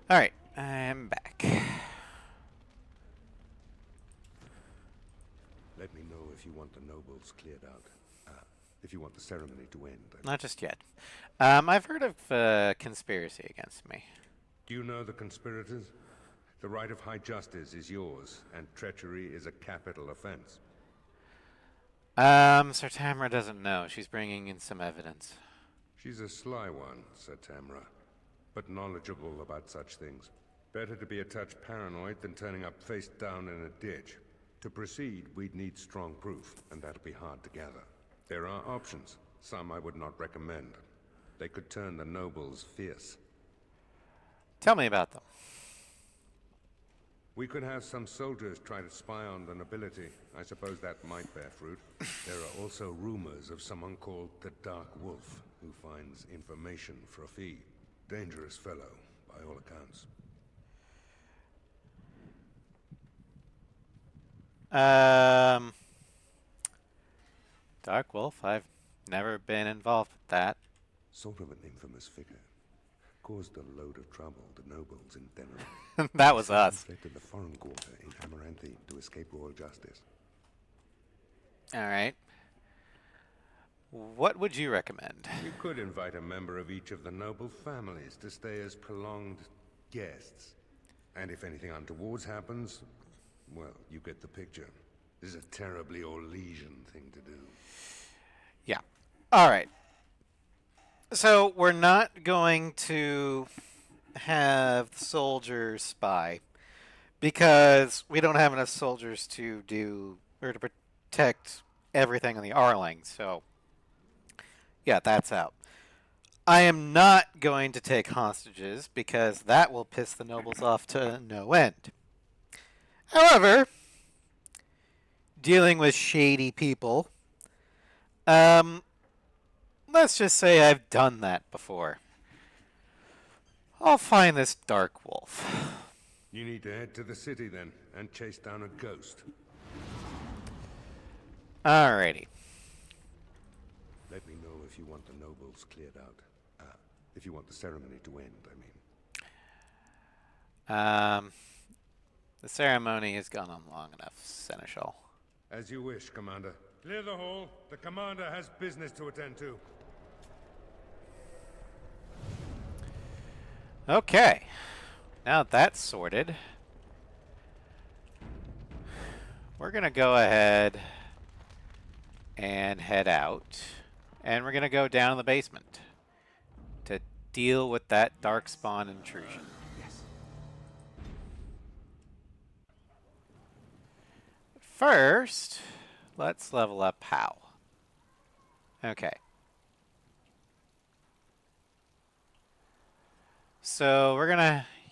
Alright, I'm back. Let me know if you want the nobles cleared out. If you want the ceremony to end. Not just yet. I've heard of conspiracy against me. Do you know the conspirators? The right of high justice is yours, and treachery is a capital offense. Sir Tamra doesn't know. She's bringing in some evidence. She's a sly one, Sir Tamra, but knowledgeable about such things. Better to be a touch paranoid than turning up face down in a ditch. To proceed, we'd need strong proof, and that'll be hard to gather. There are options, some I would not recommend. They could turn the nobles fierce. Tell me about them. We could have some soldiers try to spy on the nobility. I suppose that might bear fruit. There are also rumors of someone called the Dark Wolf, who finds information for a fee. Dangerous fellow, by all accounts. Dark Wolf? I've never been involved with that. Sort of an infamous figure. Caused a load of trouble to nobles in Denmark. That was us. Fled to the foreign quarter in Amaranthi to escape royal justice. Alright. What would you recommend? You could invite a member of each of the noble families to stay as prolonged guests. And if anything untoward happens, well, you get the picture. This is a terribly Orlesian thing to do. Yeah. Alright. So, we're not going to have soldiers spy because we don't have enough soldiers to do or to protect everything on the Arling. So, yeah, that's out. I am not going to take hostages because that will piss the nobles off to no end. However, dealing with shady people, let's just say I've done that before. I'll find this Dark Wolf. You need to head to the city then, and chase down a ghost. Alrighty. Let me know if you want the nobles cleared out. If you want the ceremony to end, I mean. The ceremony has gone on long enough, Seneschal. As you wish, Commander. Clear the hall. The Commander has business to attend to. Okay. Now that's sorted. We're going to go ahead and head out. And we're going to go down in the basement to deal with that darkspawn intrusion. Yes. First, let's level up How. Okay. So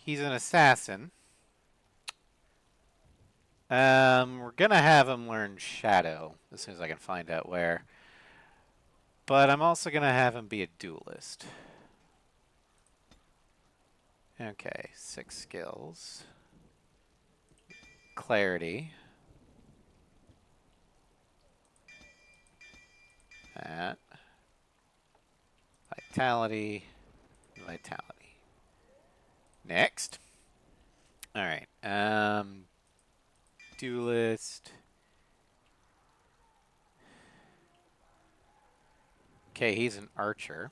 he's an assassin. We're gonna have him learn Shadow as soon as I can find out where. But I'm also gonna have him be a duelist. Okay, 6 skills. Clarity. That. Vitality. Vitality. Next. Alright. Duelist. Okay, he's an archer.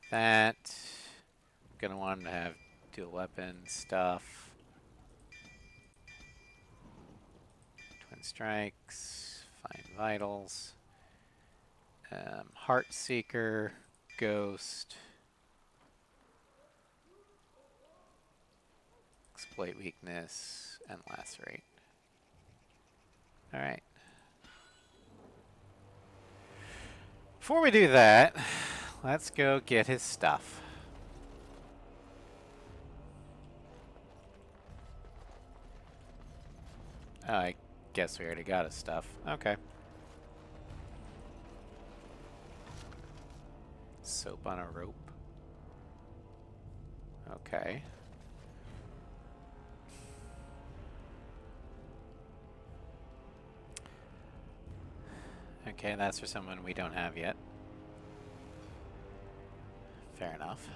Do that. Gonna want him to have dual weapon stuff. Twin strikes. Find vitals. Heart Seeker. Ghost. Exploit weakness and lacerate. Alright. Before we do that, let's go get his stuff. Oh, I guess we already got his stuff. Okay. Soap on a rope. Okay. Okay, that's for someone we don't have yet. Fair enough.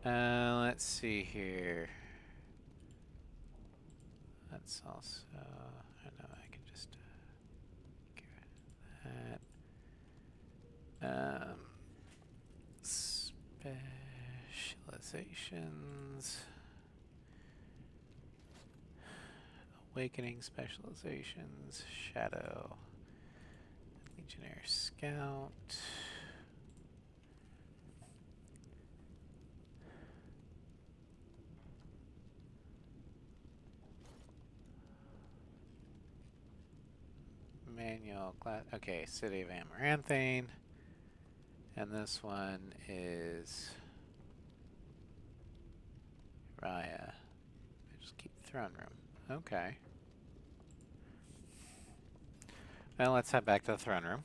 Let's see here. That's also. I know I can just get that. Specializations. Awakening specializations. Shadow. Legionnaire Scout. Manual class. Okay, City of Amaranthine. And this one is Raya. I just keep throne room. Okay. Well, let's head back to the throne room.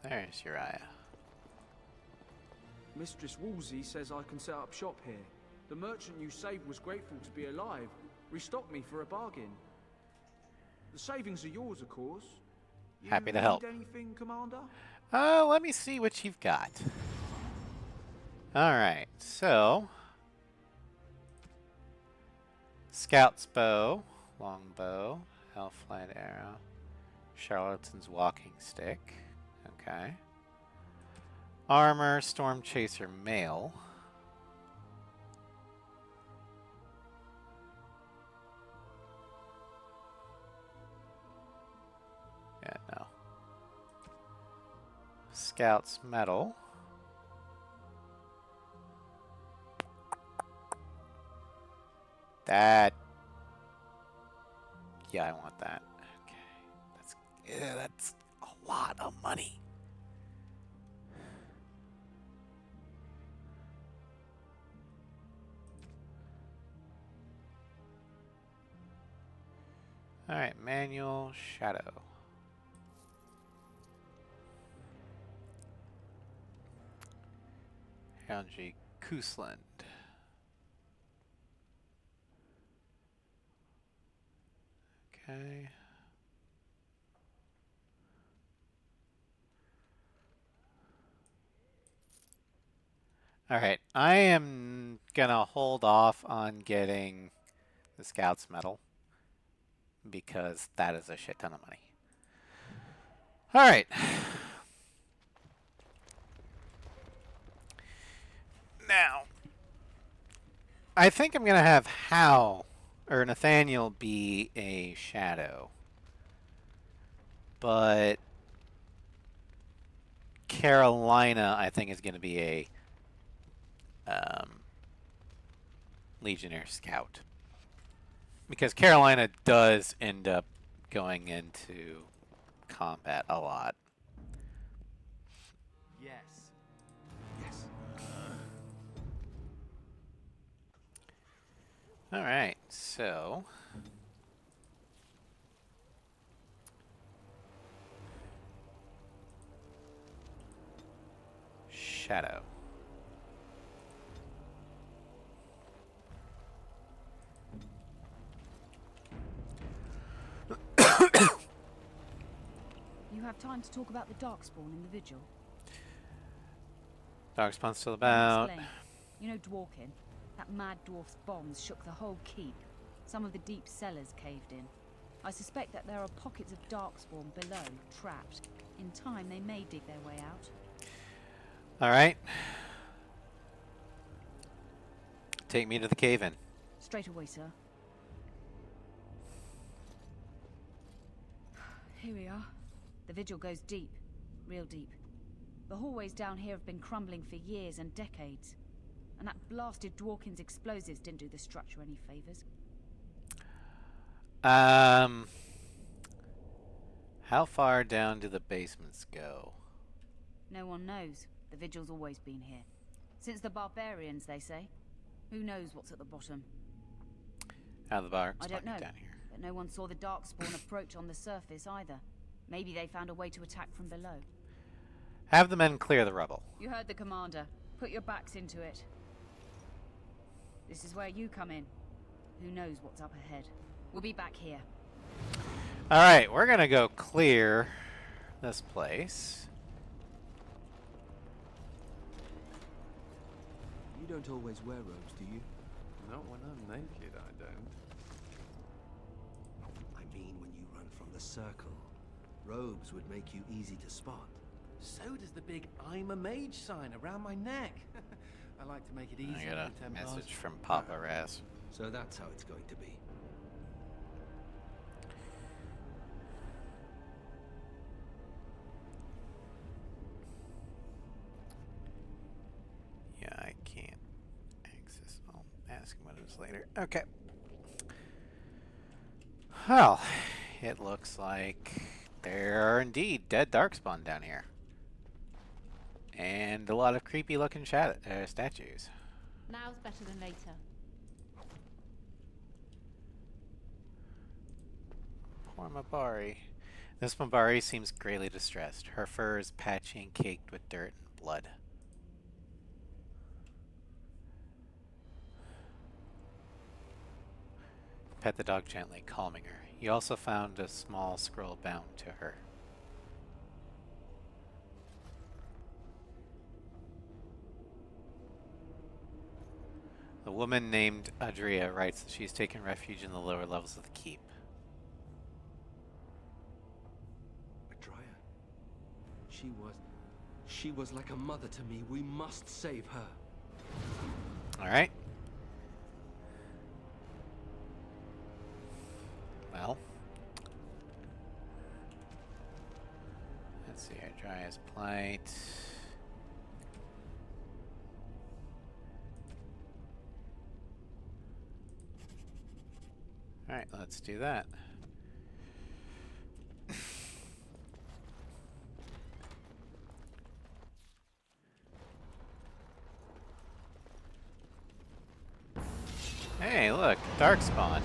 There's Uriah. Mistress Wolsey says I can set up shop here. The merchant you saved was grateful to be alive. Restocked me for a bargain. The savings are yours, of course. Happy to help. Need anything, Commander? Let me see what you've got. Alright, so Scout's bow, longbow, Hellflight arrow, Charlatan's walking stick. Okay. Armor, Storm Chaser mail. Yeah, no. Scout's medal. That. Yeah, I want that. Okay. That's a lot of money. Alright, manual shadow. Foundry Cousland. Okay. Alright, I am gonna hold off on getting the Scout's medal because that is a shit ton of money. Alright. Now, I think I'm gonna have Hal or Nathaniel be a shadow. But Carolina, I think, is going to be a Legionnaire Scout. Because Carolina does end up going into combat a lot. Yes. Yes. Alright, so Shadow. You have time to talk about the Darkspawn in the Vigil? Darkspawn's still about. Explain. You know Dworkin? That mad dwarf's bombs shook the whole keep. Some of the deep cellars caved in. I suspect that there are pockets of Darkspawn below, trapped. In time, they may dig their way out. Alright. Take me to the cave-in. Straight away, sir. Here we are. The Vigil goes deep. Real deep. The hallways down here have been crumbling for years and decades. And that blasted Dworkin's explosives didn't do the structure any favors. How far down do the basements go? No one knows. The Vigil's always been here. Since the barbarians, they say. Who knows what's at the bottom? How the bar? I don't know. Down here. But no one saw the Darkspawn approach on the surface either. Maybe they found a way to attack from below. Have the men clear the rubble. You heard the commander. Put your backs into it. This is where you come in. Who knows what's up ahead? We'll be back here. Alright, we're gonna go clear this place. You don't always wear robes, do you? Not when I'm naked, I don't. I mean when you run from the circle. Robes would make you easy to spot. So does the big I'm a mage sign around my neck. I like to make it easy. I got for a the Templars. message from Papa Raz. So that's how it's going to be. Yeah, I can't access. I'll ask him what it is later. Okay. Well, it looks like there are indeed dead darkspawn down here. And a lot of creepy looking statues. Now's better than later. Poor Mabari. This Mabari seems greatly distressed. Her fur is patchy and caked with dirt and blood. Pet the dog gently, calming her. You also found a small scroll bound to her. The woman named Adria writes that she's taken refuge in the lower levels of the keep. Adria. She was like a mother to me. We must save her. Alright. Well. Let's see, Adria's plight. Alright, let's do that. Hey, look, darkspawn.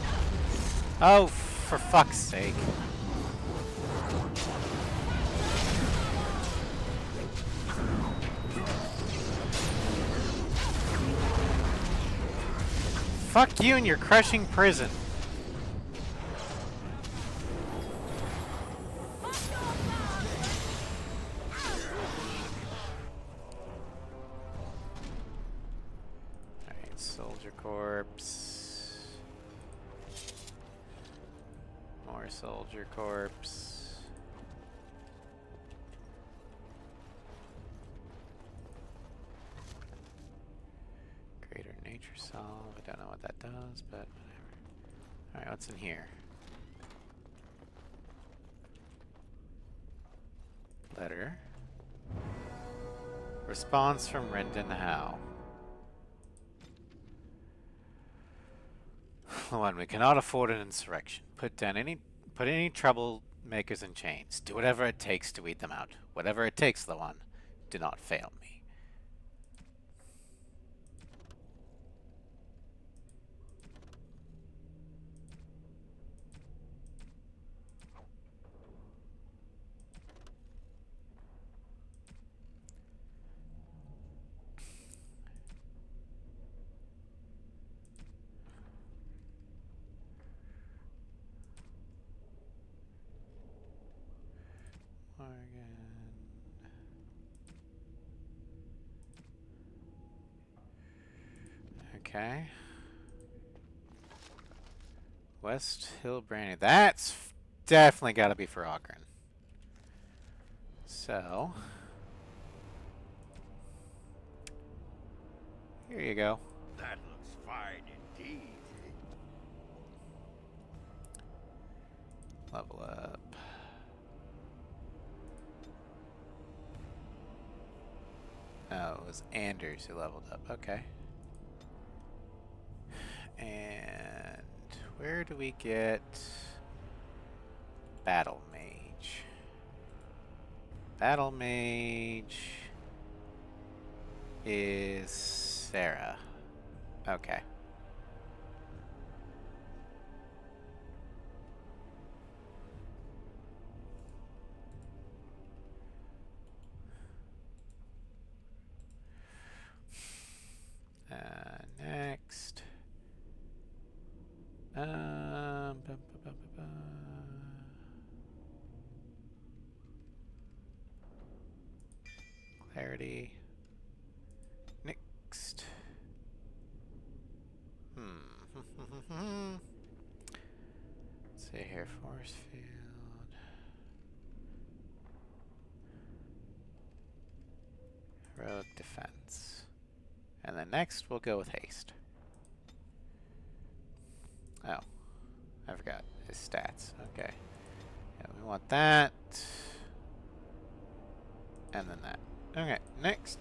Oh, for fuck's sake. Fuck you and your crushing prison. Alright, soldier corpse. More soldier corpse. Greater nature solve. I don't know what that does, but whatever. Alright, what's in here? Letter. Response from Rendon Howe. One, we cannot afford an insurrection. Put any troublemakers in chains. Do whatever it takes to weed them out. Whatever it takes, the one. Do not fail me. Okay. West Hill Brandy. That's definitely got to be for Ogren. So. Here you go. That looks fine indeed. Level up. Oh, it was Anders who leveled up. Okay. And where do we get Battle Mage? Battle Mage is Sarah. Okay. Clarity. Next. Let's see here. Force field. Rogue defense. And then next we'll go with haste. Oh. I forgot his stats. Okay. Yeah, we want that. And then that. Okay, next.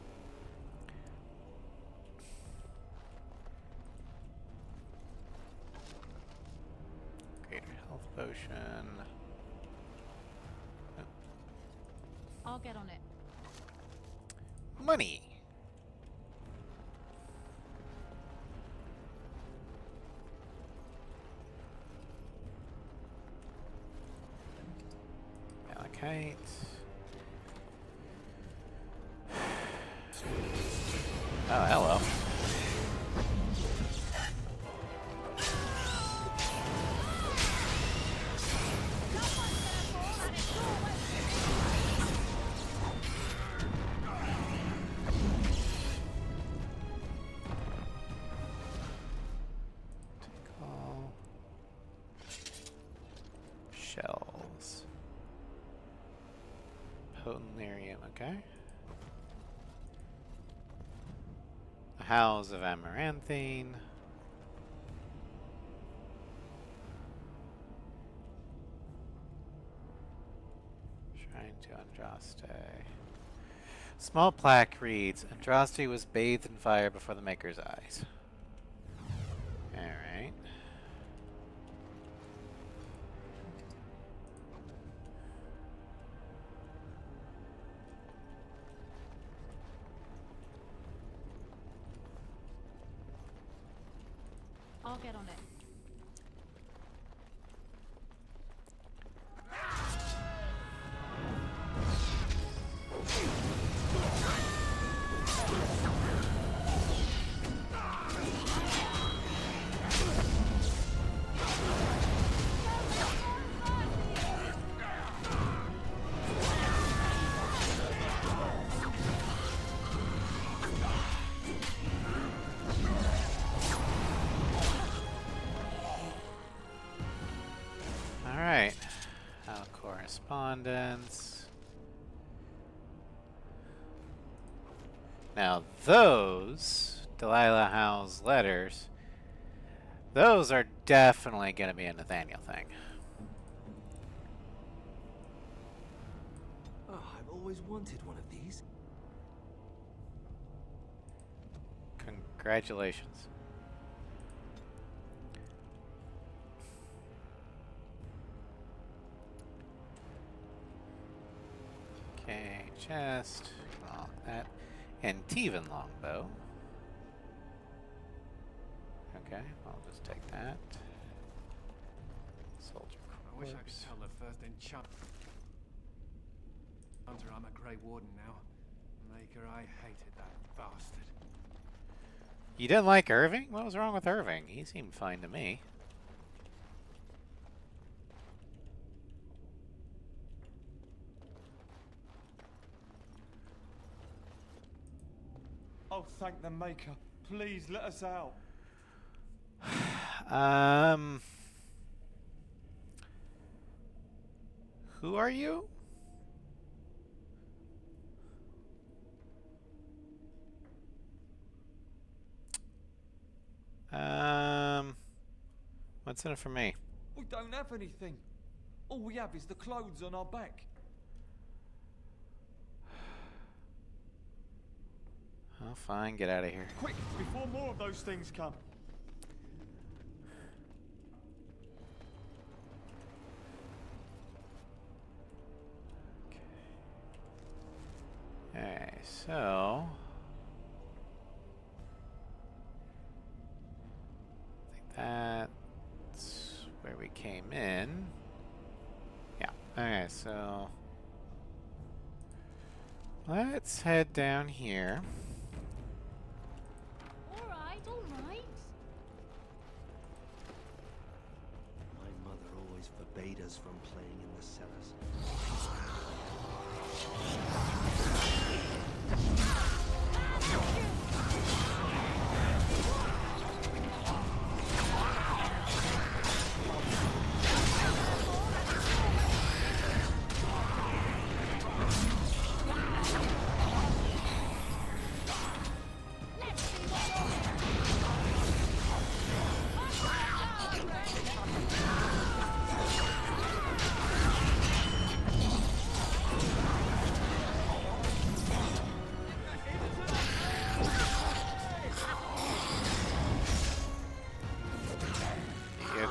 Greater health potion. Oh. I'll get on it. Money. Malachite. Oh, hello. Take all shells. Potent lyrium, okay. The Howls of Amaranthine. Shrine to Andraste. Small plaque reads, Andraste was bathed in fire before the Maker's eyes. Alright. I'll get on it. Alright. Now correspondence. Now those Delilah Howe's letters, those are definitely going to be a Nathaniel thing. Oh, I've always wanted one of these. Congratulations. Okay, chest, all that, and Tevan longbow. Okay, I'll just take that. Soldier I wish I could corpse. tell the first enchanter I'm a Grey Warden now. Maker, I hated that bastard. You didn't like Irving? What was wrong with Irving? He seemed fine to me. Oh, thank the Maker. Please let us out. Who are you? What's in it for me? We don't have anything. All we have is the clothes on our back. Oh, fine, get out of here. Quick, before more of those things come. Okay, so I think that's where we came in. Yeah. Okay, so let's head down here. Alright, alright. My mother always forbade us from playing in the cellars.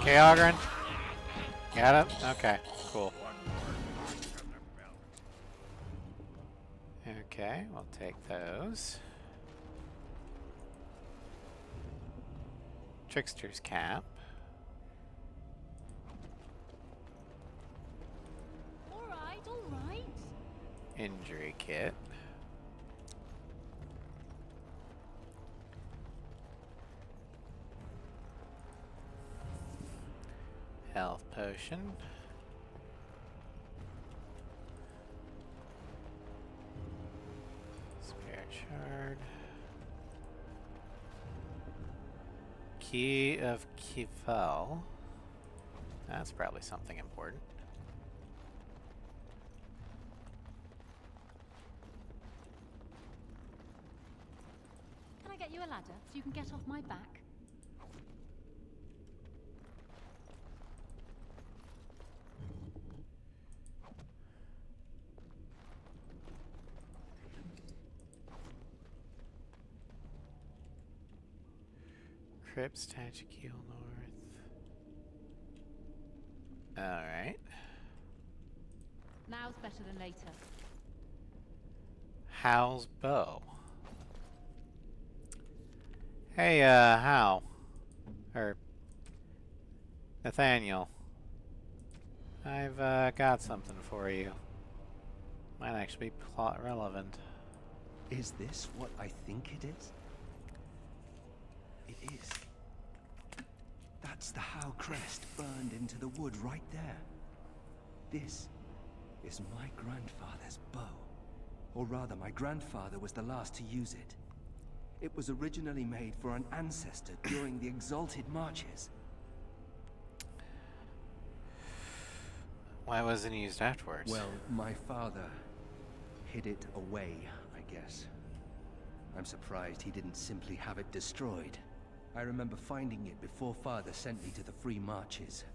Okay, Ogren. Got it? Okay, cool. Okay, we'll take those. Trickster's cap. All right. Injury kit. Health potion. Spare shard. Key of Kifal. That's probably something important. Can I get you a ladder so you can get off my back? Crypt, Statue, Keel North. Alright. Now's better than later. Hal's bow. Hey, Hal. Or Nathaniel. I've got something for you. Might actually be plot relevant. Is this what I think it is? It is. That's the Howe crest burned into the wood right there. This is my grandfather's bow. Or rather, my grandfather was the last to use it. It was originally made for an ancestor during the Exalted Marches. Why wasn't it used afterwards? Well, my father hid it away, I guess. I'm surprised he didn't simply have it destroyed. I remember finding it before Father sent me to the Free Marches.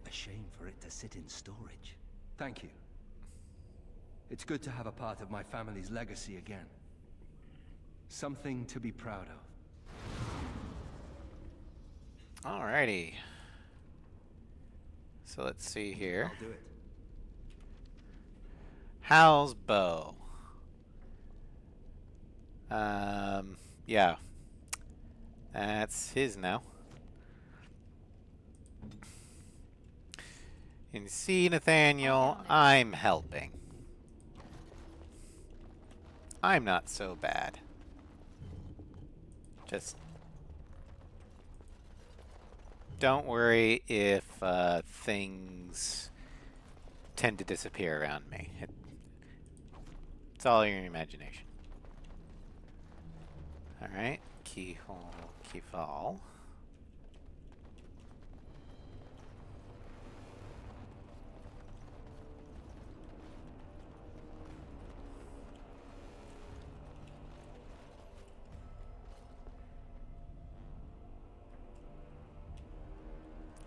A shame for it to sit in storage. Thank you. It's good to have a part of my family's legacy again. Something to be proud of. Alrighty. So let's see here. I'll do it. Hal's bow. Yeah. That's his now. And see, Nathaniel, I'm helping. I'm not so bad. Just don't worry if things tend to disappear around me. It's all your imagination. Alright, keyhole, keyfall.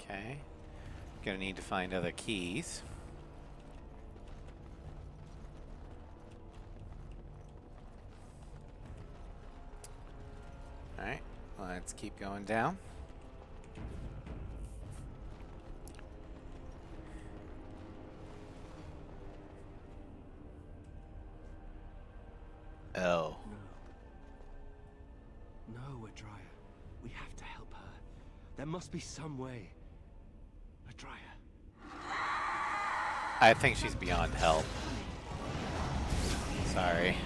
Okay, gonna need to find other keys. Alright, let's keep going down. Oh. No, Adria. We have to help her. There must be some way. Adria. I think she's beyond help. Sorry.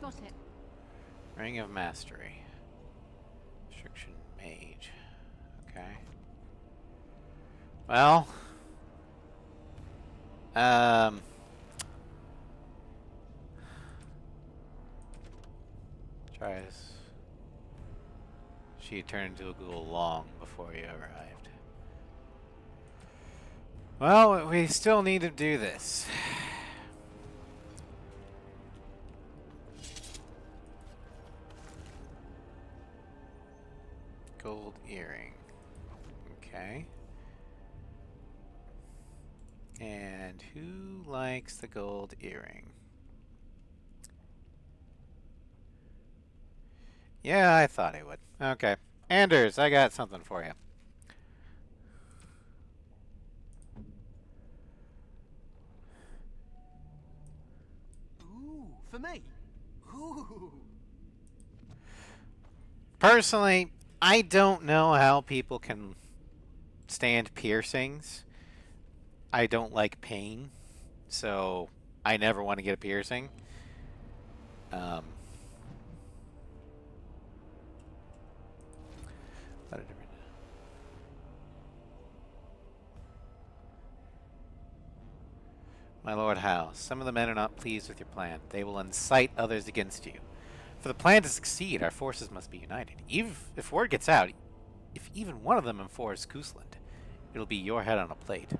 Got it. Ring of Mastery. Restriction Mage. Okay. Well. Try this. She had turned into a ghoul long before you arrived. Well, we still need to do this. Gold earring. Okay. And who likes the gold earring? Yeah, I thought he would. Okay. Anders, I got something for you. Ooh, for me. Ooh. Personally, I don't know how people can stand piercings. I don't like pain, so I never want to get a piercing. My lord Howe, some of the men are not pleased with your plan. They will incite others against you. For the plan to succeed, our forces must be united. Even if word gets out, if even one of them enforces Cousland, it'll be your head on a plate.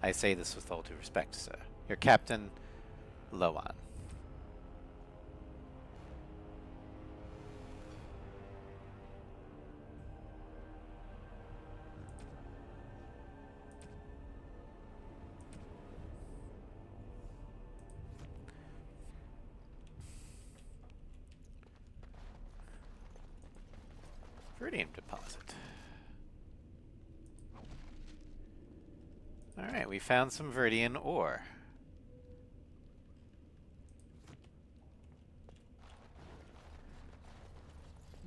I say this with all due respect, sir. Your captain, Loan. Viridium deposit. Alright, we found some Viridian ore.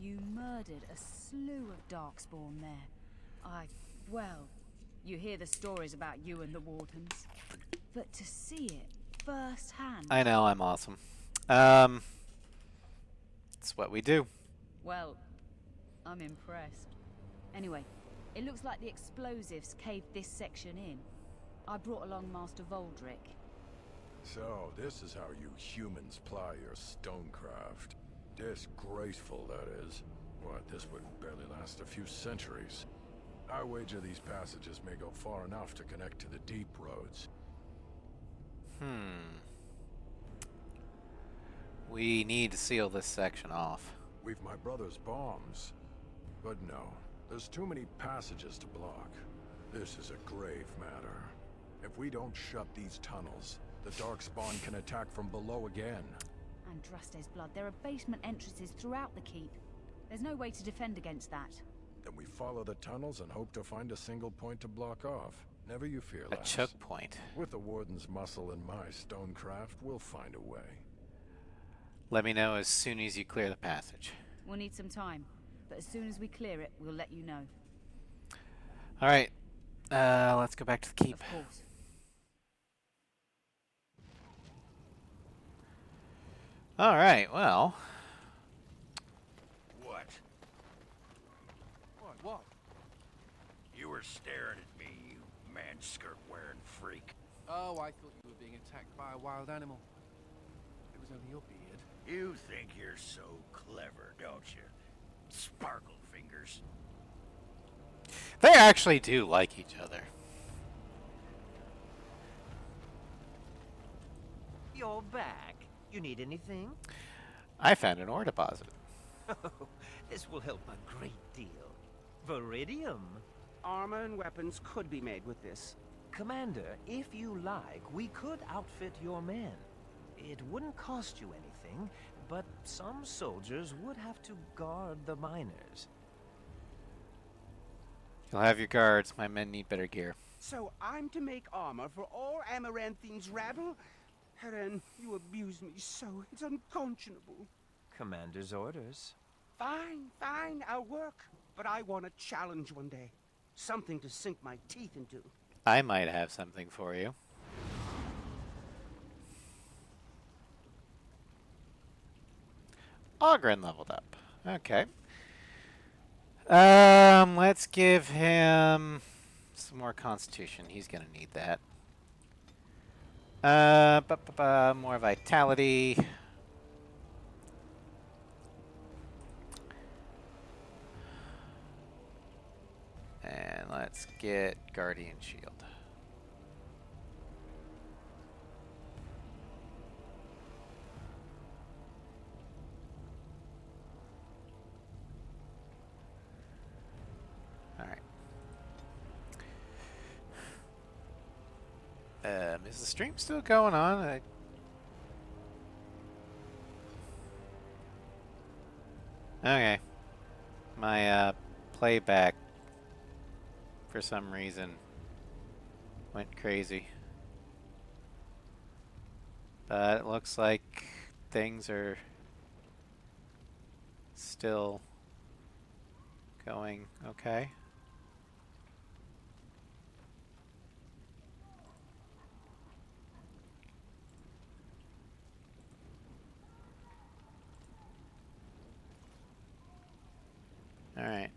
You murdered a slew of Darkspawn there. Well, you hear the stories about you and the Wardens. But to see it firsthand... I know, I'm awesome. It's what we do. Well, I'm impressed. Anyway, it looks like the explosives caved this section in. I brought along Master Voldrick. So, this is how you humans ply your stonecraft. Disgraceful, that is. What, this would barely last a few centuries. I wager these passages may go far enough to connect to the deep roads. We need to seal this section off. We've my brother's bombs. But no, there's too many passages to block. This is a grave matter. If we don't shut these tunnels, the Darkspawn can attack from below again. Andraste's blood. There are basement entrances throughout the keep. There's no way to defend against that. Then we follow the tunnels and hope to find a single point to block off. Never you fear, A lass. choke point. With the Warden's muscle and my stonecraft, we'll find a way. Let me know as soon as you clear the passage. We'll need some time, but as soon as we clear it, we'll let you know. Alright, let's go back to the keep. Of course. Alright, well... What? What? You were staring at me, you man-skirt-wearing freak. Oh, I thought you were being attacked by a wild animal. It was only your beard. You think you're so clever, don't you? Sparkle fingers. They actually do like each other. You're back. You need anything? I found an ore deposit. Oh, this will help a great deal. Viridium. Armor and weapons could be made with this. Commander, if you like, we could outfit your men. It wouldn't cost you anything, but some soldiers would have to guard the miners. You'll have your guards. My men need better gear. So I'm to make armor for all Amaranthine's rabble? Heren, you abuse me so. It's unconscionable. Commander's orders. Fine, I'll work. But I want a challenge one day. Something to sink my teeth into. I might have something for you. Ogren leveled up. Okay. Let's give him some more constitution. He's gonna need that. More vitality. let's get Guardian Shield. Alright. Is the stream still going on? Okay. My playback for some reason went crazy. But it looks like things are still going okay. All right.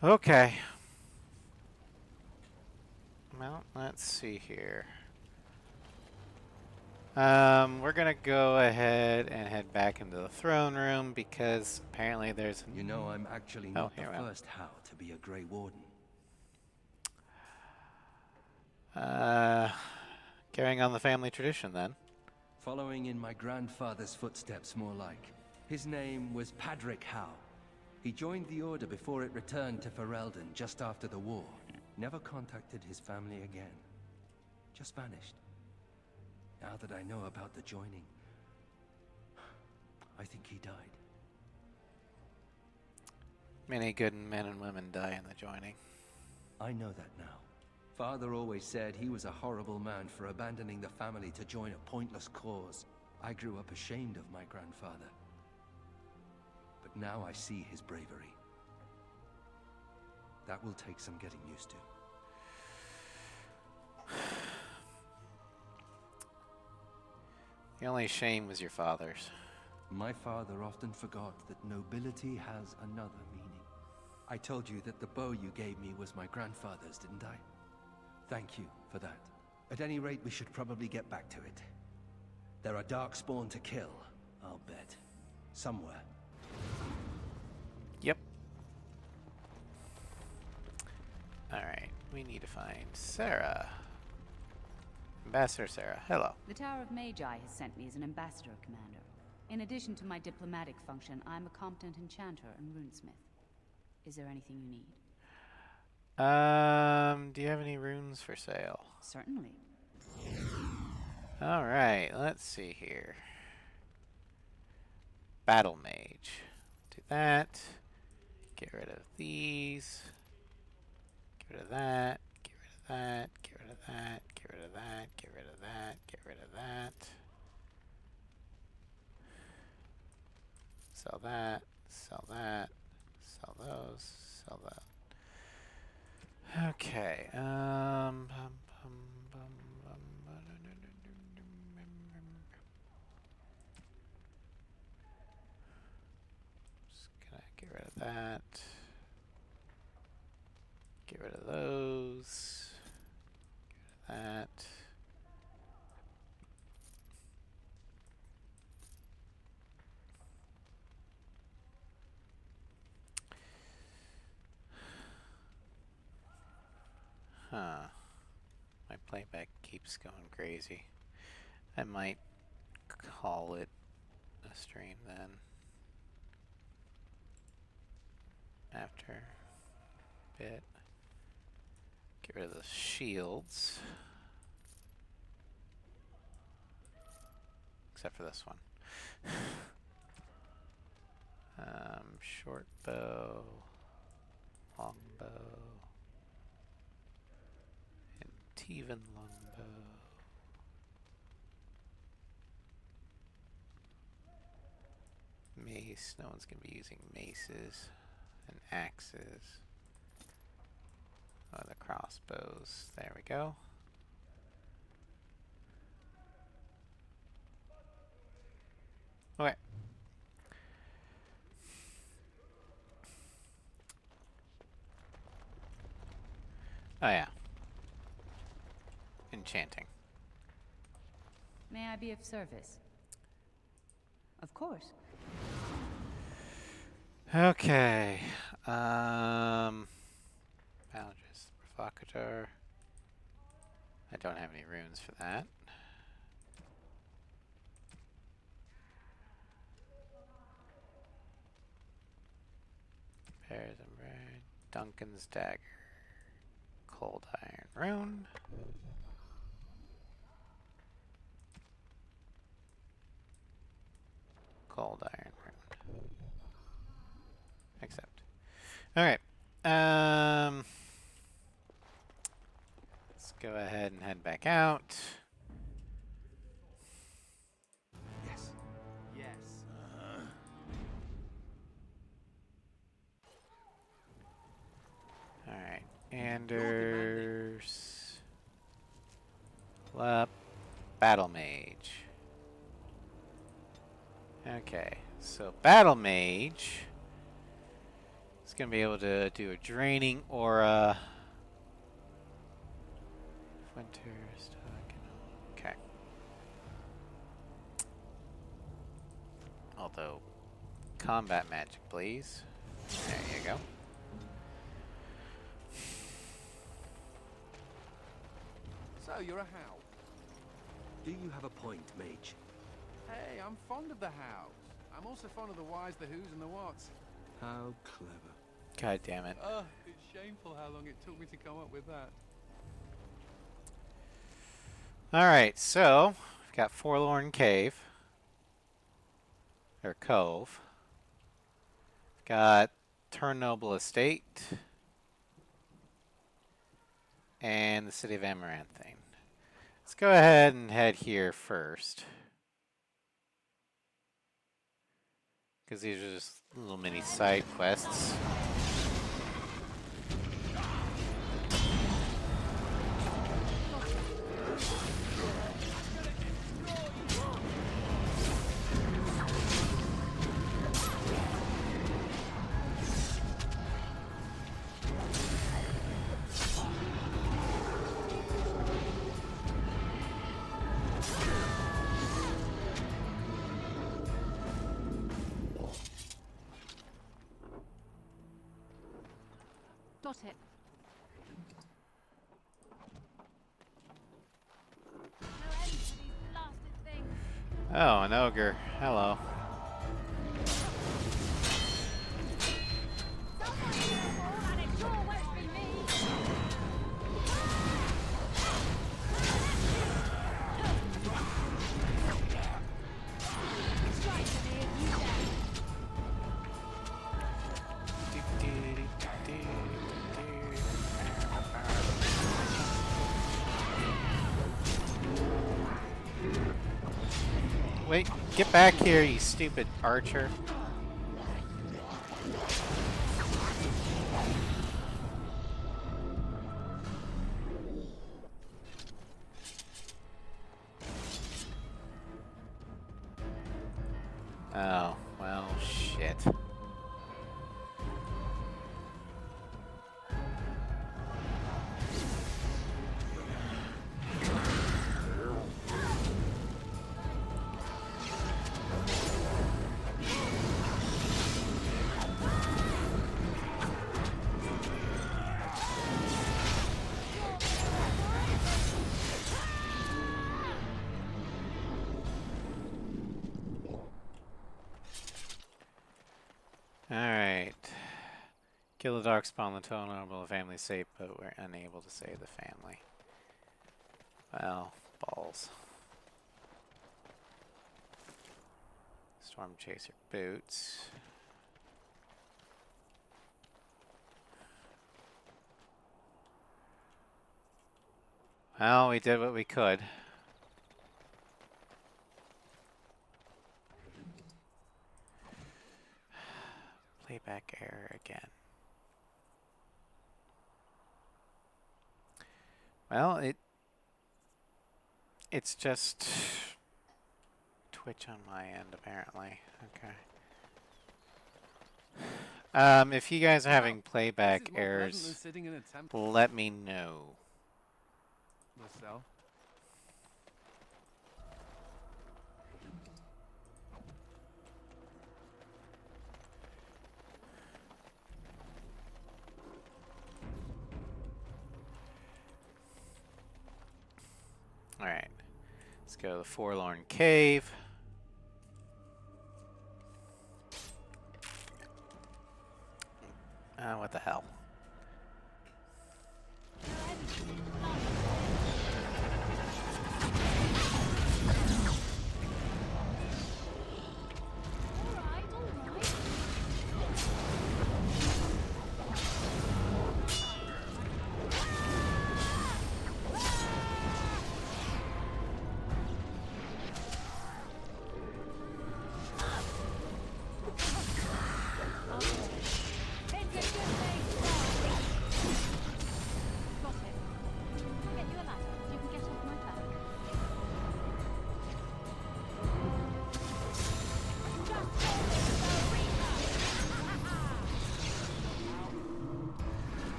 Okay. Well, let's see here. We're gonna go ahead and head back into the throne room because apparently there's... You know, I'm actually not the first How to be a Grey Warden. Carrying on the family tradition then. Following in my grandfather's footsteps, more like. His name was Padric Howe. He joined the Order before it returned to Ferelden just after the war. Never contacted his family again. Just vanished. Now that I know about the joining, I think he died. Many good men and women die in the joining. I know that now. Father always said he was a horrible man for abandoning the family to join a pointless cause. I grew up ashamed of my grandfather. But now I see his bravery. That will take some getting used to. The only shame was your father's. My father often forgot that nobility has another meaning. I told you that the bow you gave me was my grandfather's, didn't I? Thank you for that. At any rate, we should probably get back to it. There are darkspawn to kill, I'll bet. Somewhere. Yep. Alright, we need to find Sarah. Ambassador Sarah, hello. The Tower of Magi has sent me as an ambassador, Commander. In addition to my diplomatic function, I'm a competent enchanter and runesmith. Is there anything you need? Do you have any runes for sale? Certainly. Alright, let's see here. Battle Mage. Do that. Get rid of these. Get rid of that. Get rid of that. Get rid of that. Get rid of that. Get rid of that. Get rid of that. Sell that. Sell that. Sell those. Sell that. Okay. Just gonna get rid of that. Get rid of those. Get rid of that. Huh. My playback keeps going crazy. I might call it a stream then. After a bit. Get rid of the shields. Except for this one. Short bow. Long bow. Even longbow. Mace. No one's gonna be using maces and axes. Oh, the crossbows. There we go. Okay. Oh yeah. Enchanting. May I be of service? Of course. Okay. Boundaries. Provocateur. I don't have any runes for that. Bears and Bird. Duncan's Dagger. Cold Iron Rune. Cold Iron Rune. Accept. Alright. Let's go ahead and head back out. Yes. Yes. Alright. Anders. Up. Battle Mage. Okay. So Battle Mage is going to be able to do a draining aura. Winter stock. Okay. Although, combat magic, please. There you go. So, you're a Howe. Do you have a point, Mage? Hey, I'm fond of the Hows. I'm also fond of the whys, the whos, and the whats. How clever. God damn it. It's shameful how long it took me to come up with that. Alright, so we've got Forlorn Cave. Or Cove. Got Turnoble Estate. And the City of Amaranthine. Let's go ahead and head here first. Because these are just little mini side quests. Got it. Oh, an ogre. Hello. Wait, get back here, you stupid archer. Oh, well, shit. Alright. Kill the Darkspawn, the total number of family safe, but we're unable to save the family. Well, balls. Storm Chaser boots. Well, we did what we could. Playback error again. Well, it's just Twitch on my end, apparently. Okay. If you guys are having playback errors, let me know. Marcel. Alright. Let's go to the Forlorn Cave. What the hell?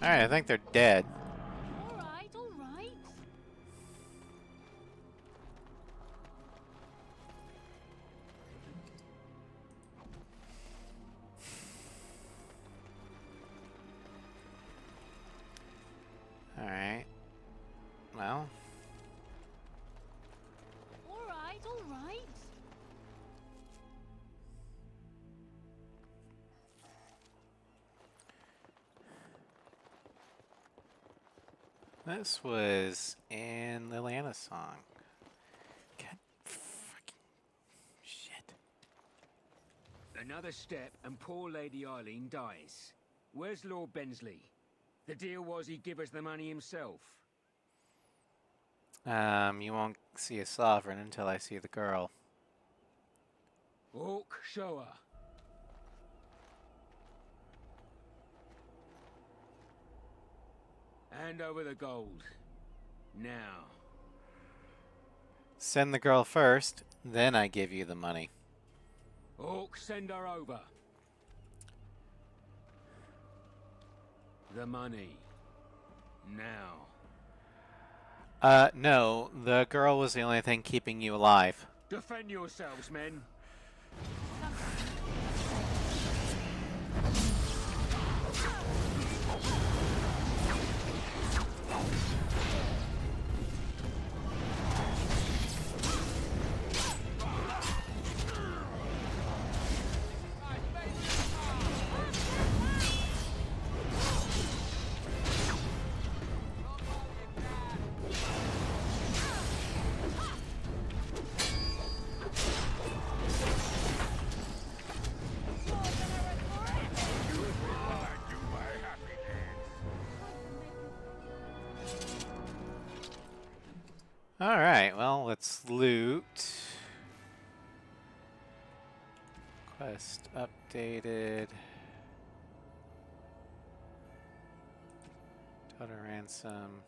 Alright, I think they're dead. Alright, alright. Alright. Well. Alright, alright. This was in Liliana's song. God fucking shit. Another step and poor Lady Eileen dies. Where's Lord Bensley? The deal was he'd give us the money himself. You won't see a sovereign until I see the girl. Orc, show her. Hand over the gold. Now. Send the girl first, then I give you the money. Orc, send her over. The money. Now. No. The girl was the only thing keeping you alive. Defend yourselves, men. Alright, well, let's loot. Quest updated. Total ransom.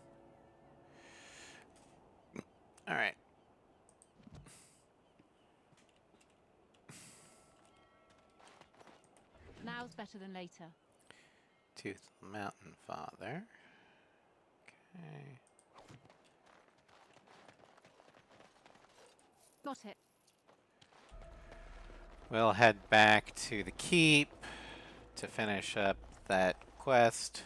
Alright. Now's better than later. Tooth Mountain Father. Okay. Got it. We'll head back to the keep to finish up that quest.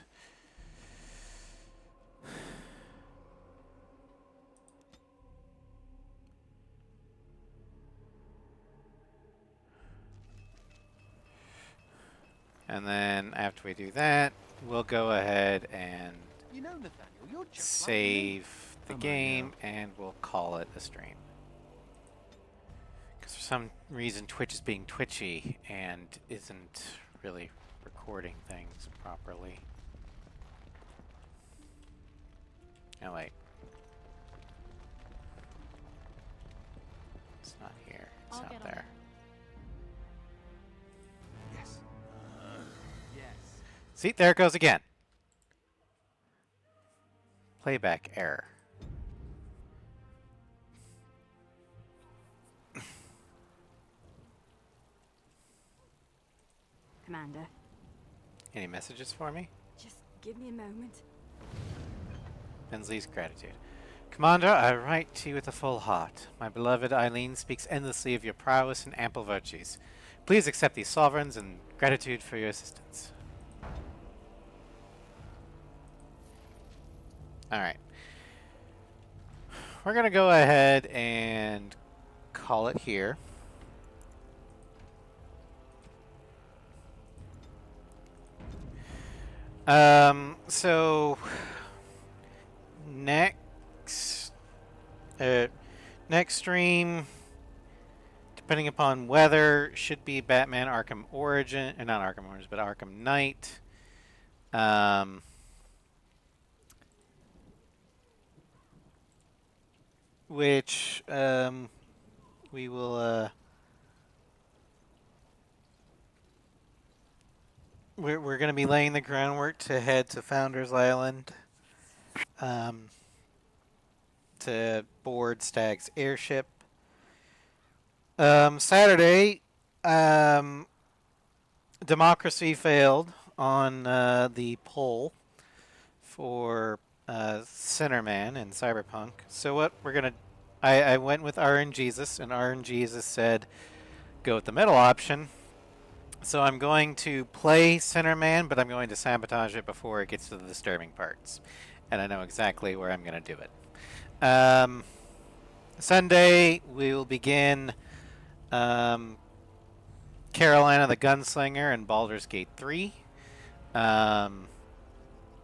And then after we do that, we'll go ahead and You know, Nathaniel, you're just save the Am I game and we'll call it a stream. Because for some reason Twitch is being twitchy and isn't really recording things properly. Oh wait. It's not here, it's I'll out get on there. Yes. Yes. See, there it goes again. Playback error. Commander, Any messages for me? just give me a moment. Bensley's gratitude. Commander, I write to you with a full heart. My beloved Eileen speaks endlessly of your prowess and ample virtues. Please accept these sovereigns in gratitude for your assistance. Alright. We're going to go ahead and call it here. So next stream, depending upon weather, should be Batman Arkham Origin, not Arkham Origins, but Arkham Knight. Which we will we're going to be laying the groundwork to head to Founders Island to board Stag's airship. Saturday, Democracy failed on the poll for Centerman in Cyberpunk. So what we're going to... I went with RNGesus, and RNGesus said go with the middle option. So I'm going to play Centerman, but I'm going to sabotage it before it gets to the disturbing parts. And I know exactly where I'm going to do it. Sunday, we will begin Carolina the Gunslinger and Baldur's Gate 3.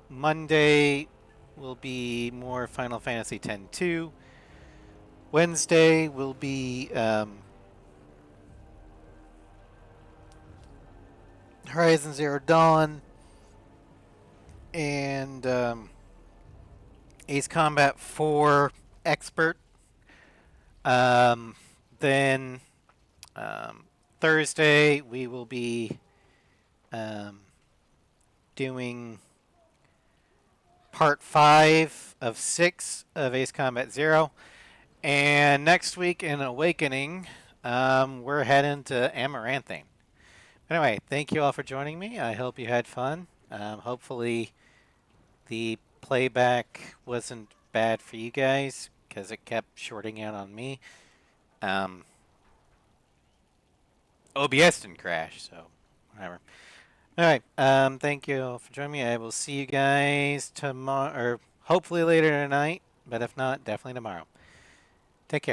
Monday will be more Final Fantasy X-2. Wednesday will be Horizon Zero Dawn and Ace Combat 4 Expert. Then Thursday we will be doing part 5 of 6 of Ace Combat 0. And next week in Awakening, we're heading to Amaranthine. Anyway, thank you all for joining me. I hope you had fun. Hopefully the playback wasn't bad for you guys, because it kept shorting out on me. OBS didn't crash, so whatever. Alright, thank you all for joining me. I will see you guys tomorrow, or hopefully later tonight, but if not, definitely tomorrow. Take care.